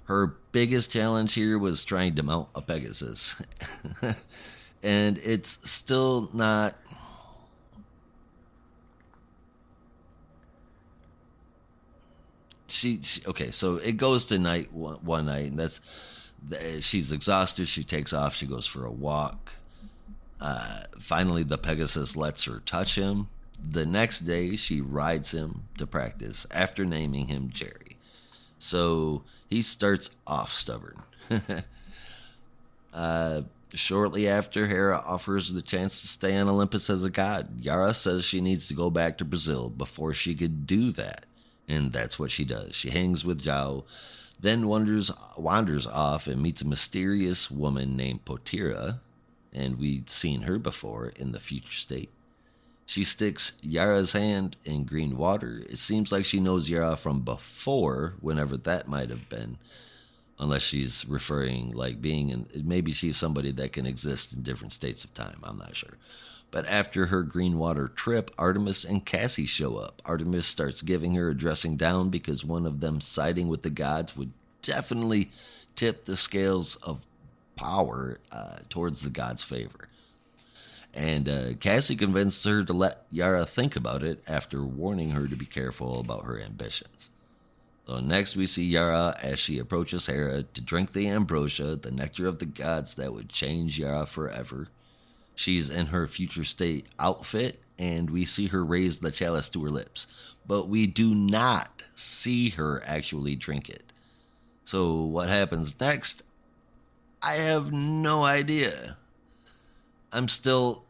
Her biggest challenge here was trying to mount a Pegasus. And it's still not... Okay, so it goes to night one night, and she's exhausted. She takes off. She goes for a walk. Finally, the Pegasus lets her touch him. The next day, she rides him to practice after naming him Jerry. So he starts off stubborn. Shortly after, Hera offers the chance to stay on Olympus as a god. Yara says she needs to go back to Brazil before she could do that. And that's what she does. She hangs with Zhao, then wanders off and meets a mysterious woman named Potira, and we'd seen her before in the future state. She sticks Yara's hand in green water. It seems like she knows Yara from before, whenever that might have been, unless she's referring like being in... Maybe she's somebody that can exist in different states of time. I'm not sure. But after her green water trip, Artemis and Cassie show up. Artemis starts giving her a dressing down because one of them siding with the gods would definitely tip the scales of power towards the gods' favor. And Cassie convinced her to let Yara think about it after warning her to be careful about her ambitions. So next we see Yara as she approaches Hera to drink the ambrosia, the nectar of the gods that would change Yara forever. She's in her future state outfit, and we see her raise the chalice to her lips. But we do not see her actually drink it. So what happens next? I have no idea. I'm still...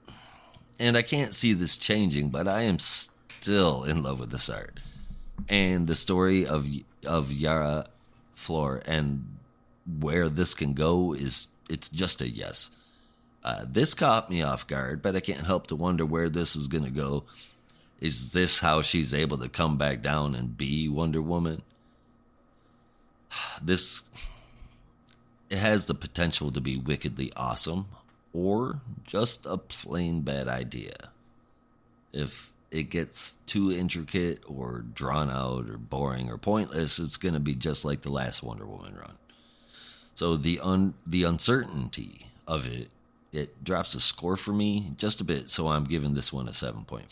And I can't see this changing, but I am still in love with this art. And the story of Yara Flor and where this can go it's just a yes. This caught me off guard, but I can't help to wonder where this is going to go. Is this how she's able to come back down and be Wonder Woman? It has the potential to be wickedly awesome, or just a plain bad idea. If it gets too intricate or drawn out or boring or pointless, it's going to be just like the last Wonder Woman run. So the uncertainty of it drops a score for me just a bit, so I'm giving this one a 7.5.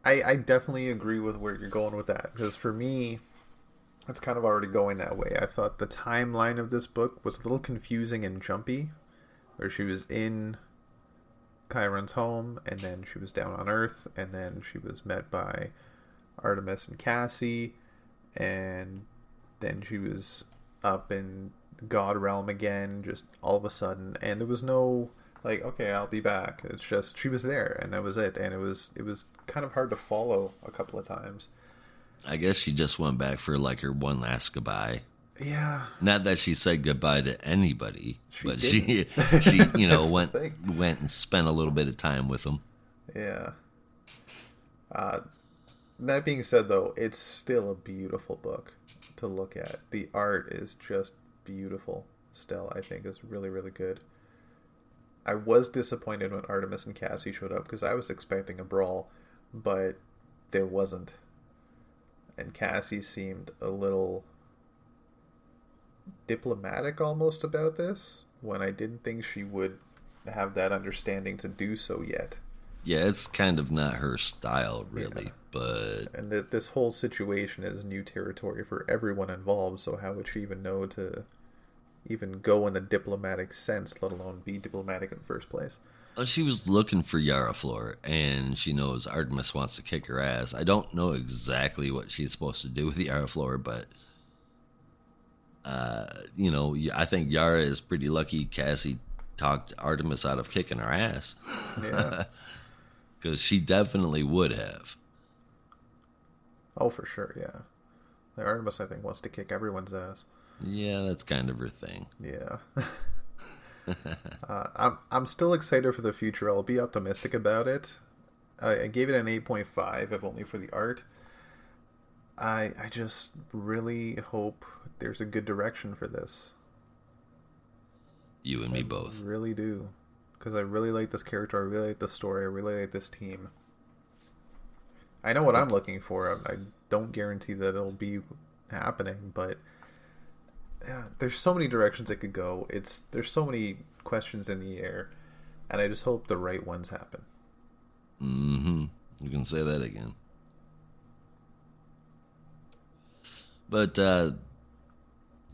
I definitely agree with where you're going with that, because for me, it's kind of already going that way. I thought the timeline of this book was a little confusing and jumpy, where she was in Chiron's home, and then she was down on Earth, and then she was met by Artemis and Cassie, and then she was up in God realm again, just all of a sudden, and there was no like, okay, I'll be back. It's just she was there, and that was it. And it was kind of hard to follow a couple of times. I guess she just went back for like her one last goodbye. Yeah. Not that she said goodbye to anybody, but didn't. she went and spent a little bit of time with them. Yeah. That being said, though, it's still a beautiful book to look at. The art is just beautiful. Still, I think is really, really good. I was disappointed when Artemis and Cassie showed up because I was expecting a brawl, but there wasn't. And Cassie seemed a little diplomatic almost about this, when I didn't think she would have that understanding to do so yet. Yeah, it's kind of not her style, really, but... And this whole situation is new territory for everyone involved, so how would she even know to even go in the diplomatic sense, let alone be diplomatic in the first place. Well, she was looking for Yaraflor, and she knows Artemis wants to kick her ass. I don't know exactly what she's supposed to do with Yaraflor, but, I think Yara is pretty lucky Cassie talked Artemis out of kicking her ass. Yeah. Because she definitely would have. Oh, for sure, yeah. The Artemis, I think, wants to kick everyone's ass. Yeah, that's kind of her thing. Yeah. I'm still excited for the future. I'll be optimistic about it. I gave it an 8.5, if only for the art. I just really hope there's a good direction for this. You and me both. I really do. Because I really like this character, I really like the story, I really like this team. I know what I'm looking for. I don't guarantee that it'll be happening, but yeah, there's so many directions it could go. There's so many questions in the air, and I just hope the right ones happen. Mm-hmm. You can say that again. But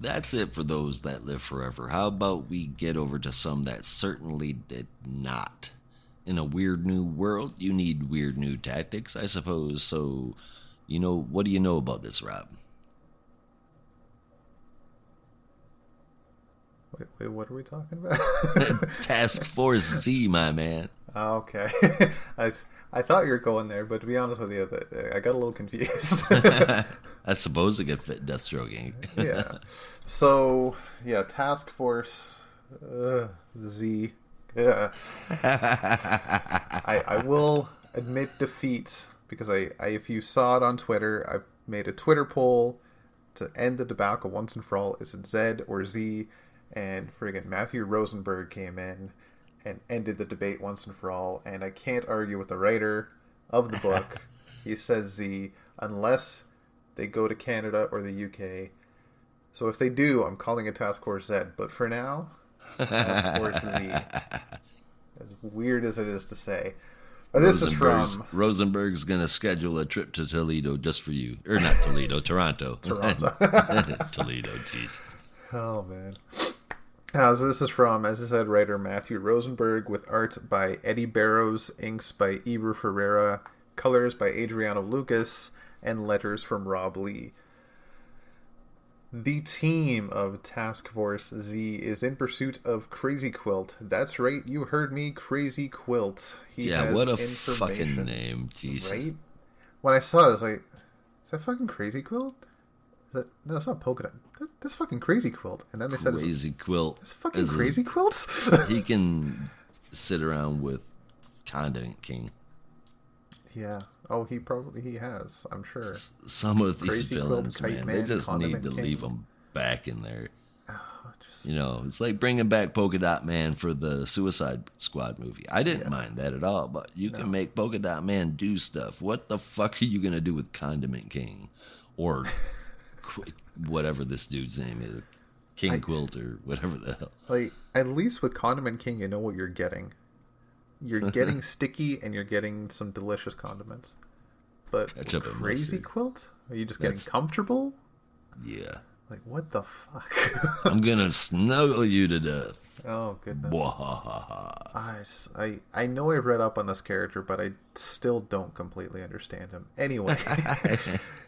that's it for those that live forever. How about we get over to some that certainly did not? In a weird new world, you need weird new tactics, I suppose. So, what do you know about this, Rob? Wait, what are we talking about? Task Force Z, my man. Okay. I thought you were going there, but to be honest with you, I got a little confused. I suppose it could fit Deathstroke. Yeah. So, yeah, Task Force Z. Yeah. I will admit defeat, because if you saw it on Twitter, I made a Twitter poll to end the debacle once and for all. Is it Z or Z? And friggin' Matthew Rosenberg came in and ended the debate once and for all. And I can't argue with the writer of the book. He says Z, unless they go to Canada or the UK. So if they do, I'm calling it Task Force Z. But for now, Task Force Z. As weird as it is to say. But this is from... Rosenberg's going to schedule a trip to Toledo just for you. Or not Toledo, Toronto. Toronto. Toledo, Jesus. Oh, man. So this is from, as I said, writer Matthew Rosenberg, with art by Eddie Barrows, inks by Ebru Ferreira, colors by Adriano Lucas, and letters from Rob Lee. The team of Task Force Z is in pursuit of Crazy Quilt. That's right, you heard me, Crazy Quilt. He has what a fucking name, Jesus. Right? When I saw it, I was like, is that fucking Crazy Quilt? No, it's not Polka Dot. That's fucking Crazy Quilt. And then they said, Crazy Quilt. It's fucking Crazy Quilts? He can sit around with Condiment King. Yeah. Oh, he has, I'm sure. Some of these Crazy villains, Quilt, Kite man, they Man, just need Condiment to King. leave them back in there. Oh, just... It's like bringing back Polka Dot Man for the Suicide Squad movie. I didn't mind that at all, but you can make Polka Dot Man do stuff. What the fuck are you going to do with Condiment King? Or whatever this dude's name is. Quilt or whatever the hell. Like, at least with Condiment King, you know what you're getting. You're getting sticky, and you're getting some delicious condiments. But Ketchup and Crazy mustard. Quilt? Are you just getting comfortable? Yeah. Like, what the fuck? I'm going to snuggle you to death. Oh, goodness. Wahahaha. I know I've read up on this character, but I still don't completely understand him. Anyway,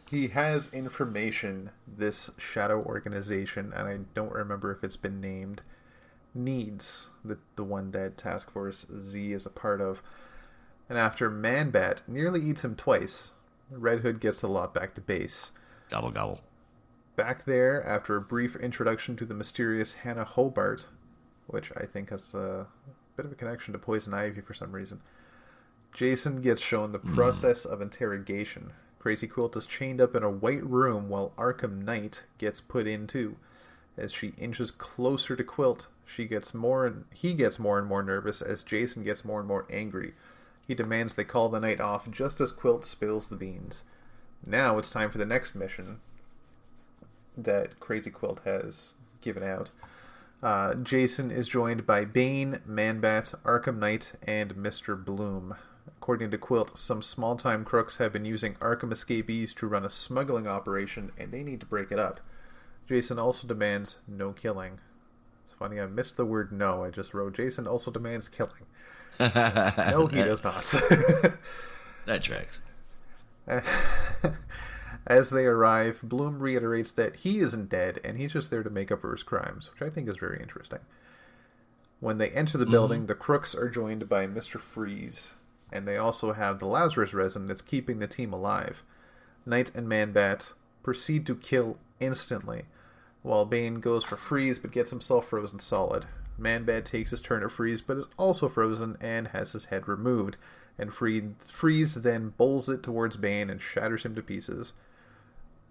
he has information, this shadow organization, and I don't remember if it's been named, needs, the one that Task Force Z is a part of. And after Man-Bat nearly eats him twice, Red Hood gets the lot back to base. Gobble, gobble. Back there, after a brief introduction to the mysterious Hannah Hobart, which I think has a bit of a connection to Poison Ivy for some reason, Jason gets shown the process of interrogation. Crazy Quilt is chained up in a white room while Arkham Knight gets put in too. As she inches closer to Quilt, he gets more and more nervous as Jason gets more and more angry. He demands they call the night off just as Quilt spills the beans. Now it's time for the next mission that Crazy Quilt has given out. Jason is joined by Bane, Man-Bat, Arkham Knight, and Mr. Bloom. According to Quilt, some small-time crooks have been using Arkham escapees to run a smuggling operation, and they need to break it up. Jason also demands no killing. It's funny, I missed the word no. I just wrote, Jason also demands killing. No, he does not. That tracks. As they arrive, Bloom reiterates that he isn't dead, and he's just there to make up for his crimes, which I think is very interesting. When they enter the building, the Crooks are joined by Mr. Freeze, and they also have the Lazarus resin that's keeping the team alive. Knight and Man-Bat proceed to kill instantly, while Bane goes for Freeze but gets himself frozen solid. Man-Bat takes his turn to Freeze but is also frozen and has his head removed, and Freeze then bowls it towards Bane and shatters him to pieces.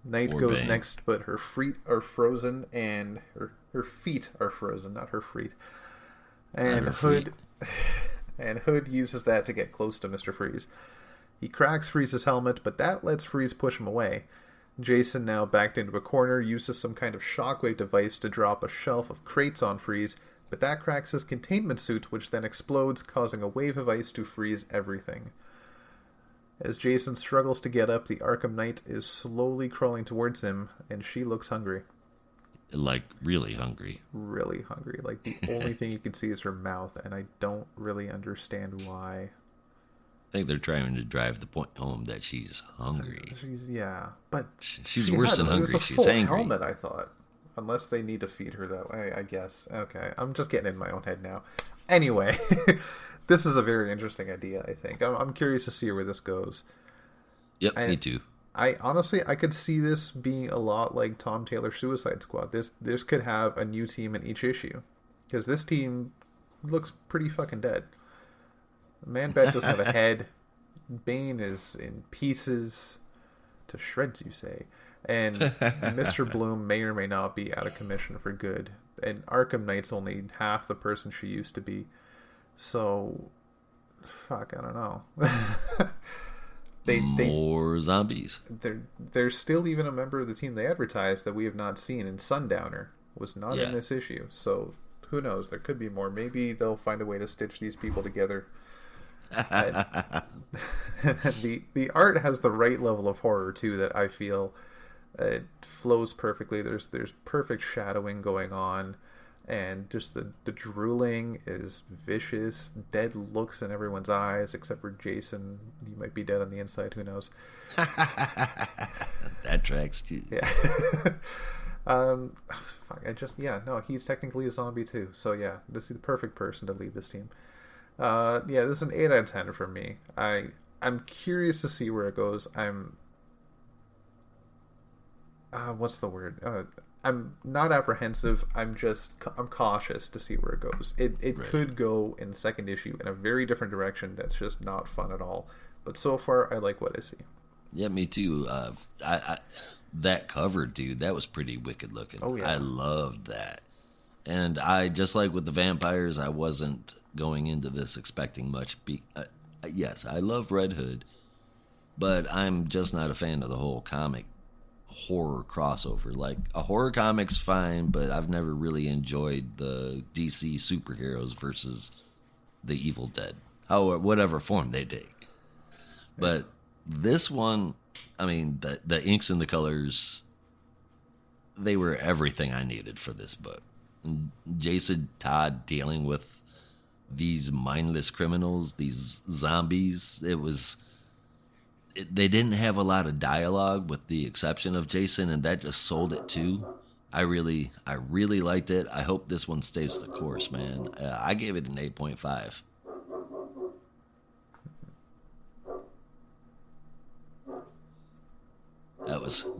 Knight goes Bane. next, but her feet are frozen, and her feet are frozen, not her feet. And Hood uses that to get close to Mr. Freeze. He cracks Freeze's helmet, but that lets Freeze push him away. Jason, now backed into a corner, uses some kind of shockwave device to drop a shelf of crates on Freeze, but that cracks his containment suit, which then explodes, causing a wave of ice to freeze everything. As Jason struggles to get up, the Arkham Knight is slowly crawling towards him, and she looks hungry. Like, really hungry. Really hungry. Like, the only thing you can see is her mouth, and I don't really understand why. I think they're trying to drive the point home that she's hungry. But she's worse than hungry. She's full angry. Helmet, I thought. Unless they need to feed her that way, I guess. Okay, I'm just getting in my own head now. Anyway, this is a very interesting idea, I think. I'm curious to see where this goes. Yep, me too. I could see this being a lot like Tom Taylor's Suicide Squad. This could have a new team in each issue. Because this team looks pretty fucking dead. Man-Bat doesn't have a head. Bane is in pieces. To shreds, you say. And Mr. Bloom may or may not be out of commission for good. And Arkham Knight's only half the person she used to be. So, fuck, I don't know. More zombies. There's still even a member of the team they advertised that we have not seen, and Sundowner was not in this issue. So, who knows? There could be more. Maybe they'll find a way to stitch these people together. The art has the right level of horror too, that I feel it flows perfectly. There's perfect shadowing going on, and just the drooling is vicious. Dead looks in everyone's eyes except for Jason. He might be dead on the inside, who knows. That tracks too. Yeah. He's technically a zombie too, so yeah, this is the perfect person to lead this team. This is an 8 out of 10 for me. I'm curious to see where it goes. What's the word? I'm not apprehensive. I'm cautious to see where it goes. It Right. could go in the second issue in a very different direction that's just not fun at all. But so far, I like what I see. Yeah, me too. That cover, dude, that was pretty wicked looking. Oh, yeah. I loved that. And I, just like with the vampires, I wasn't going into this expecting much. Yes, I love Red Hood, but I'm just not a fan of the whole comic horror crossover. Like, a horror comic's fine, but I've never really enjoyed the DC superheroes versus the Evil Dead, whatever form they take. But this one, I mean, the inks and the colors, they were everything I needed for this book. And Jason Todd dealing with these mindless criminals, these zombies, they didn't have a lot of dialogue with the exception of Jason, and that just sold it too. I really liked it. I hope this one stays the course, man. I gave it an 8.5.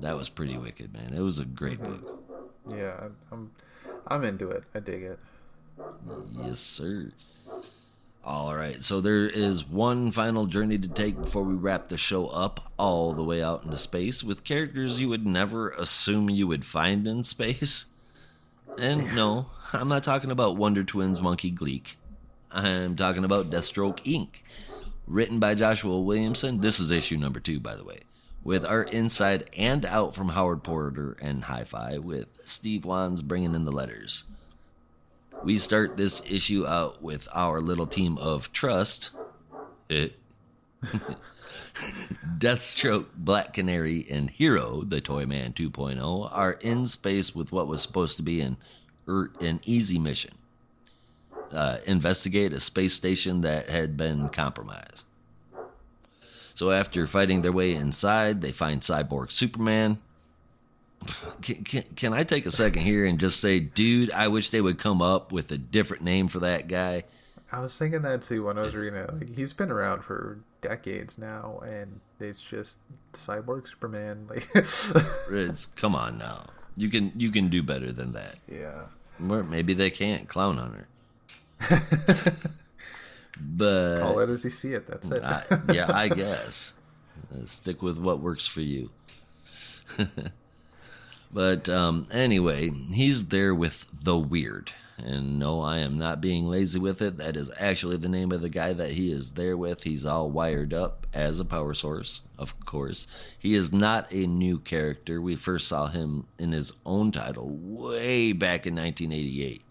That was pretty wicked, man. It was a great book. Yeah, I'm into it. I dig it. Yes, sir. All right, so there is one final journey to take before we wrap the show up all the way out into space with characters you would never assume you would find in space. And no, I'm not talking about Wonder Twins Monkey Gleek. I'm talking about Deathstroke Inc., written by Joshua Williamson. This is issue number 2, by the way, with art inside and out from Howard Porter and Hi-Fi, with Steve Wands bringing in the letters. We start this issue out with our little team of trust. Deathstroke, Black Canary, and Hero, the Toyman 2.0, are in space with what was supposed to be an an easy mission. Investigate a space station that had been compromised. So after fighting their way inside, they find Cyborg Superman. Can I take a second here and just say, dude, I wish they would come up with a different name for that guy. I was thinking that too when I was reading it. Like, he's been around for decades now, and it's just Cyborg Superman. Like, Come on now, you can do better than that. Yeah. Or maybe they can't. Clown Hunter. But call it as you see it. That's it. I guess. Stick with what works for you. But anyway, he's there with the Weird. And no, I am not being lazy with it. That is actually the name of the guy that he is there with. He's all wired up as a power source, of course. He is not a new character. We first saw him in his own title way back in 1988.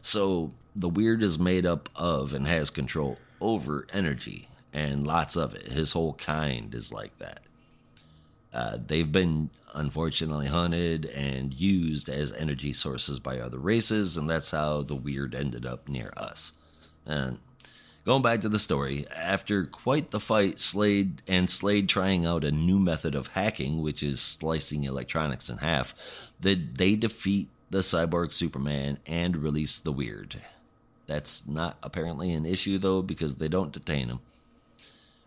So the Weird is made up of and has control over energy, and lots of it. His whole kind is like that. They've been unfortunately hunted and used as energy sources by other races, and that's how the Weird ended up near us. And going back to the story, after quite the fight, Slade trying out a new method of hacking, which is slicing electronics in half, they defeat the Cyborg Superman and release the Weird. That's not apparently an issue, though, because they don't detain him.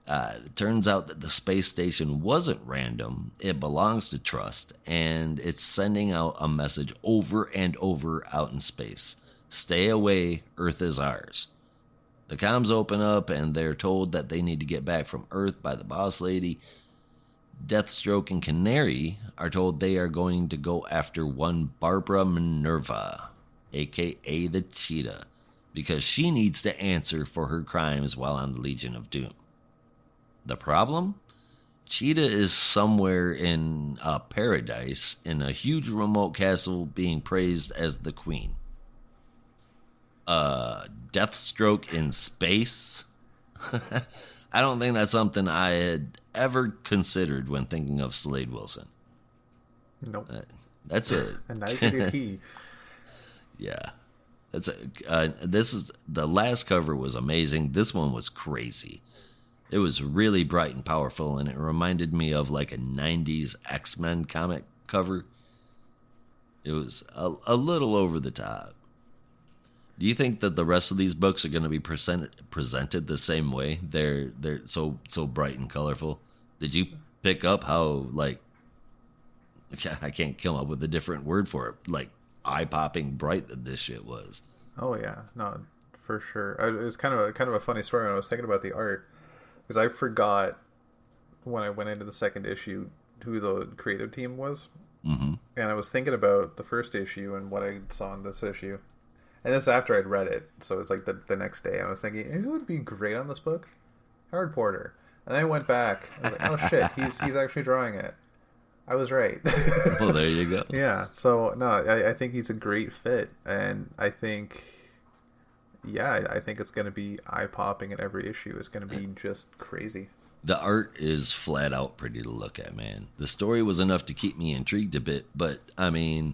It turns out that the space station wasn't random. It belongs to Trust, and it's sending out a message over and over out in space. Stay away, Earth is ours. The comms open up, and they're told that they need to get back from Earth by the boss lady. Deathstroke and Canary are told they are going to go after one Barbara Minerva, a.k.a. the Cheetah, because she needs to answer for her crimes while on the Legion of Doom. The problem? Cheetah is somewhere in a paradise in a huge remote castle being praised as the queen. Deathstroke in space? I don't think that's something I had ever considered when thinking of Slade Wilson. Nope. That's it. And neither did he. Yeah. The last cover was amazing. This one was crazy. It was really bright and powerful, and it reminded me of like a 90s X-Men comic cover. It was a little over the top. Do you think that the rest of these books are going to be presented the same way? They're so bright and colorful. Did you pick up how, like, I can't come up with a different word for it, like eye-popping bright that this shit was? Oh yeah, no, for sure. It was kind of a funny story when I was thinking about the art. Because I forgot when I went into the second issue who the creative team was. Mm-hmm. And I was thinking about the first issue and what I saw in this issue. And this is after I'd read it. So it's like the next day. I was thinking, who would be great on this book? Howard Porter. And then I went back. I was like, oh shit, he's actually drawing it. I was right. Well, there you go. Yeah. So, no, I think he's a great fit. And I think... yeah, I think it's going to be eye-popping in every issue. It's going to be just crazy. The art is flat out pretty to look at, man. The story was enough to keep me intrigued a bit, but, I mean,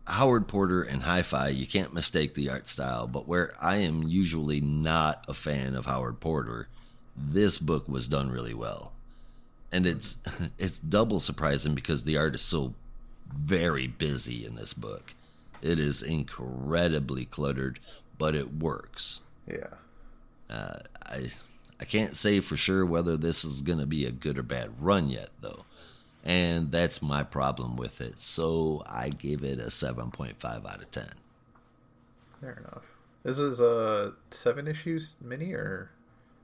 Howard Porter and Hi-Fi, you can't mistake the art style, but where I am usually not a fan of Howard Porter, this book was done really well. And it's double surprising because the art is so very busy in this book. It is incredibly cluttered, but it works. Yeah. I can't say for sure whether this is going to be a good or bad run yet, though. And that's my problem with it. So I give it a 7.5 out of 10. Fair enough. This is a 7 issues mini, or?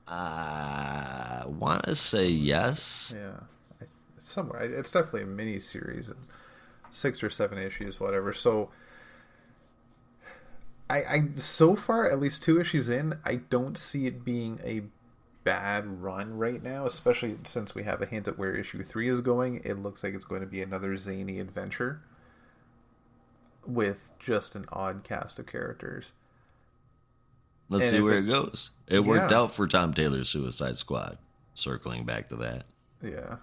I want to say yes. Yeah. Somewhere. It's definitely a mini series. 6 or 7 issues, whatever. So... I so far, at least 2 issues in, I don't see it being a bad run right now, especially since we have a hint at where issue 3 is going. It looks like it's going to be another zany adventure with just an odd cast of characters. Let's see where it goes. It worked out for Tom Taylor's Suicide Squad, circling back to that. Yeah.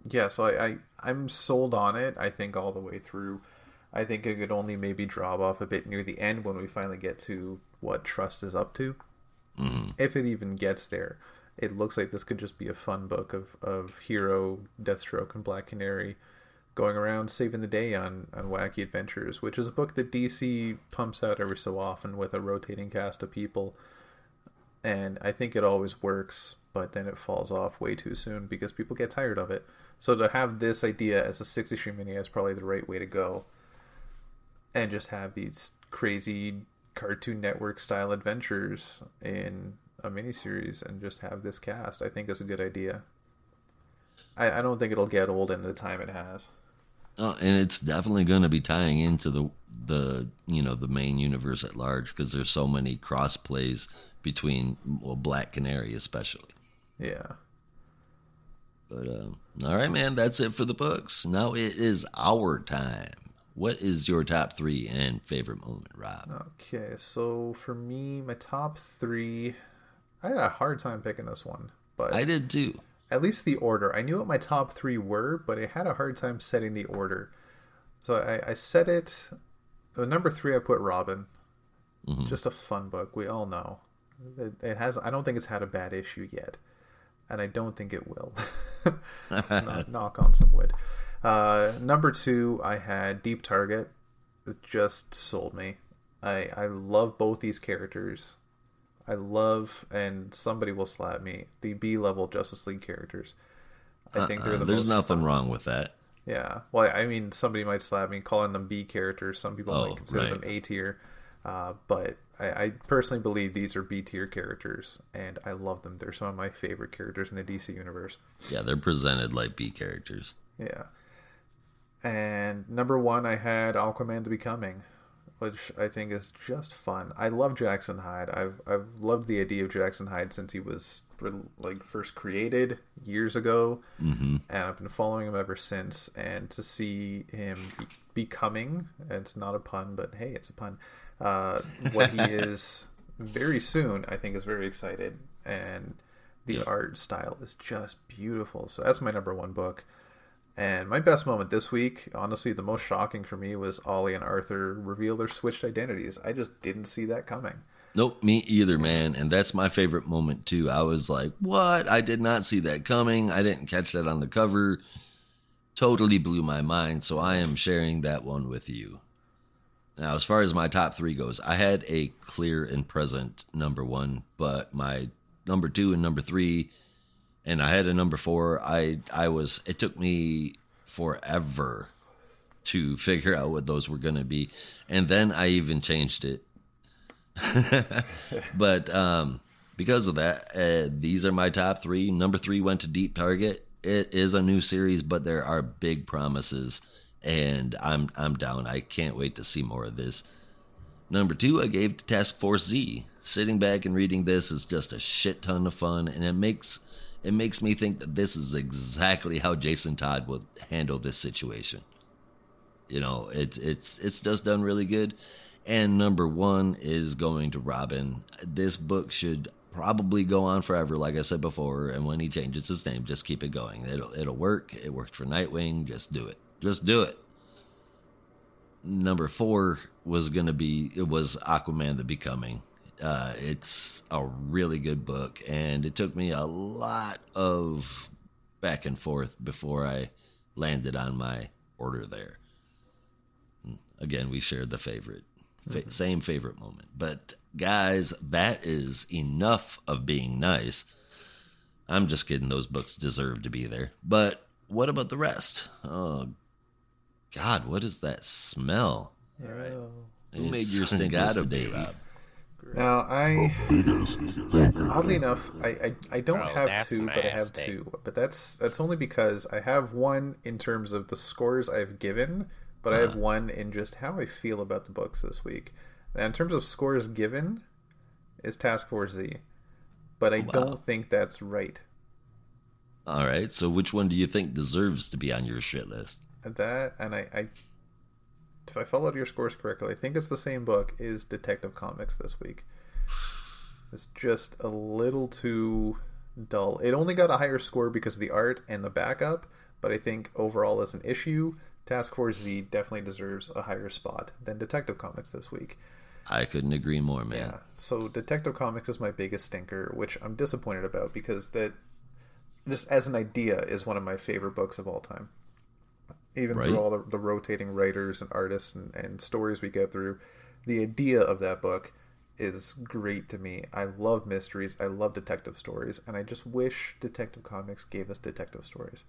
Yeah, so I'm sold on it. I think all the way through. I think it could only maybe drop off a bit near the end when we finally get to what Trust is up to. Mm-hmm. If it even gets there. It looks like this could just be a fun book of Hero, Deathstroke, and Black Canary going around saving the day on wacky adventures, which is a book that DC pumps out every so often with a rotating cast of people. And I think it always works, but then it falls off way too soon because people get tired of it. So to have this idea as a 6-issue mini is probably the right way to go. And just have these crazy Cartoon Network style adventures in a miniseries and just have this cast, I think is a good idea. I don't think it'll get old in the time it has. Oh, and it's definitely going to be tying into the the main universe at large because there's so many cross plays between Black Canary especially. Yeah. But all right, man, that's it for the books. Now it is our time. What is your top 3 and favorite moment, Rob? Okay, so for me, my top 3, I had a hard time picking this one, but I did too. At least the order. I knew what my top 3 were, but I had a hard time setting the order. So I set it. Number 3, I put Robin. Mm-hmm. Just a fun book. We all know it has. I don't think it's had a bad issue yet, and I don't think it will. Knock on some wood. Number 2, I had Deep Target. It just sold me. I love both these characters. I love, and somebody will slap me, the B-level Justice League characters. I think they're the there's most nothing fun. wrong with that. Yeah. Well, I mean, somebody might slap me calling them B characters. Some people might consider right. them A tier. But I personally believe these are B tier characters, and I love them. They're some of my favorite characters in the DC universe. Yeah, they're presented like B characters. Yeah. And number 1, I had Aquaman The Becoming, which I think is just fun. I love Jackson Hyde. I've loved the idea of Jackson Hyde since he was first created years ago, and I've been following him ever since. And to see him becoming, it's not a pun, but hey, it's a pun. What he is very soon, I think, is very excited, and the art style is just beautiful. So that's my number 1 book. And my best moment this week, honestly, the most shocking for me was Ollie and Arthur reveal their switched identities. I just didn't see that coming. Nope, me either, man. And that's my favorite moment, too. I was like, what? I did not see that coming. I didn't catch that on the cover. Totally blew my mind. So I am sharing that one with you. Now, as far as my top 3 goes, I had a clear and present number 1, but my number 2 and number 3... and I had a number 4. It took me forever to figure out what those were going to be. And then I even changed it. But because of that, these are my top 3. Number 3 went to Deep Target. It is a new series, but there are big promises. And I'm down. I can't wait to see more of this. Number 2, I gave to Task Force Z. Sitting back and reading this is just a shit ton of fun. And it makes me think that this is exactly how Jason Todd would handle this situation. You know, it's just done really good. And number 1 is going to Robin. This book should probably go on forever, like I said before. And when he changes his name, just keep it going. It'll work. It worked for Nightwing. Just do it. Just do it. Number 4 was Aquaman The Becoming. It's a really good book, and it took me a lot of back and forth before I landed on my order there. Again, we shared the same favorite moment. But guys, that is enough of being nice. I'm just kidding. Those books deserve to be there. But what about the rest? Oh, God, what is that smell? All right. Who made your stinker today, Rob? Now, oddly enough, I don't have 2, but I have 2. But that's only because I have 1 in terms of the scores I've given, but I have 1 in just how I feel about the books this week. Now, in terms of scores given, is Task Force Z, but I don't think that's right. All right, so which one do you think deserves to be on your shit list? That, and I if I followed your scores correctly, I think it's the same book, is Detective Comics this week. It's just a little too dull. It only got a higher score because of the art and the backup, but I think overall as an issue, Task Force Z definitely deserves a higher spot than Detective Comics this week. I couldn't agree more, man. Yeah, so Detective Comics is my biggest stinker, which I'm disappointed about because that, just as an idea, is one of my favorite books of all time. Even through all the rotating writers and artists and stories we get through, the idea of that book is great to me. I love mysteries, I love detective stories, and I just wish Detective Comics gave us detective stories.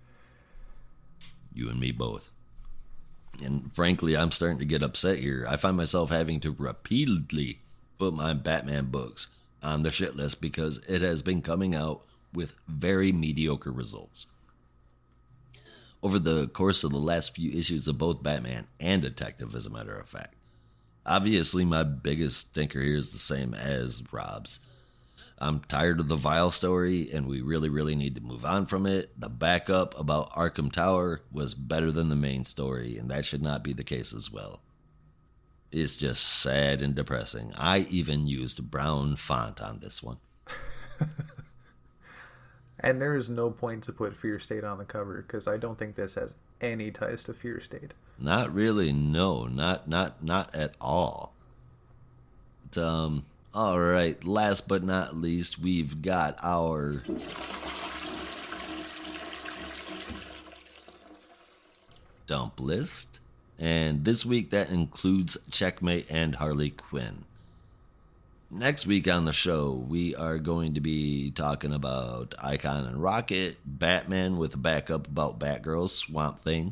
You and me both. And frankly, I'm starting to get upset here. I find myself having to repeatedly put my Batman books on the shit list because it has been coming out with very mediocre results. Over the course of the last few issues of both Batman and Detective, as a matter of fact. Obviously, my biggest stinker here is the same as Rob's. I'm tired of the Vile story, and we really, really need to move on from it. The backup about Arkham Tower was better than the main story, and that should not be the case as well. It's just sad and depressing. I even used brown font on this one. And there is no point to put Fear State on the cover, because I don't think this has any ties to Fear State. Not really, no. Not at all. But, all right, last but not least, we've got our dump list. And this week that includes Checkmate and Harley Quinn. Next week on the show, we are going to be talking about Icon and Rocket, Batman with a backup about Batgirl, Swamp Thing,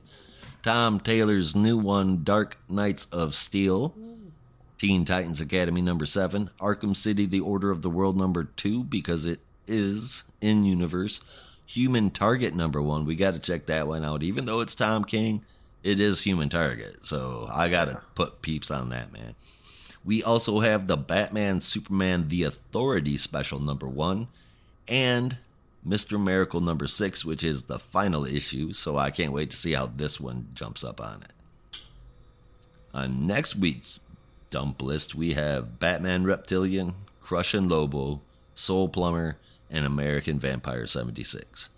Tom Taylor's new one, Dark Knights of Steel, Teen Titans Academy number 7, Arkham City, The Order of the World number 2, because it is in-universe, Human Target number 1. We got to check that one out. Even though it's Tom King, it is Human Target, so I got to put peeps on that, man. We also have the Batman Superman The Authority special number 1 and Mr. Miracle number 6, which is the final issue, so I can't wait to see how this one jumps up on it. On next week's dump list, we have Batman Reptilian, Crush and Lobo, Soul Plumber, and American Vampire 76.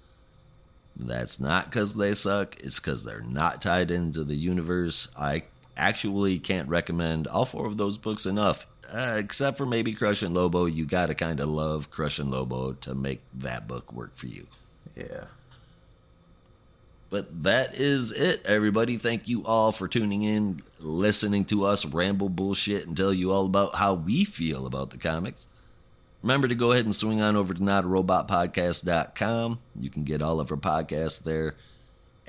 That's not because they suck, it's because they're not tied into the universe. I actually can't recommend all 4 of those books enough, except for maybe Crush and Lobo. You gotta kind of love Crush and Lobo to make that book work for you. Yeah. But that is it, everybody. Thank you all for tuning in, listening to us ramble bullshit and tell you all about how we feel about the comics. Remember to go ahead and swing on over to notarobotpodcast.com. You can get all of our podcasts there.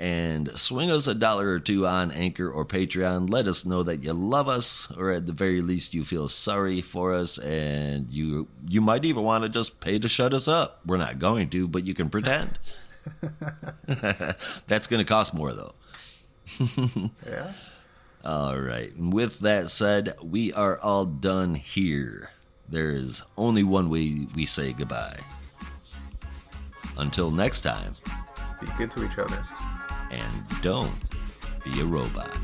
And swing us $1 or $2 on Anchor or Patreon. Let us know that you love us, or at the very least you feel sorry for us, and you might even want to just pay to shut us up. We're not going to, but you can pretend. That's going to cost more, though. Yeah. All right. And with that said, we are all done here. There is only one way we say goodbye. Until next time. Be good to each other. And don't be a robot.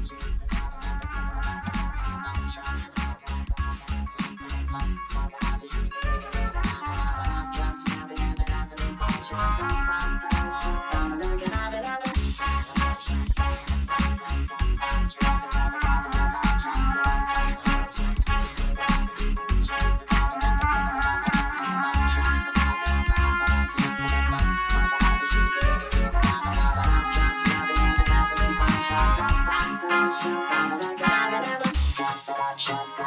Just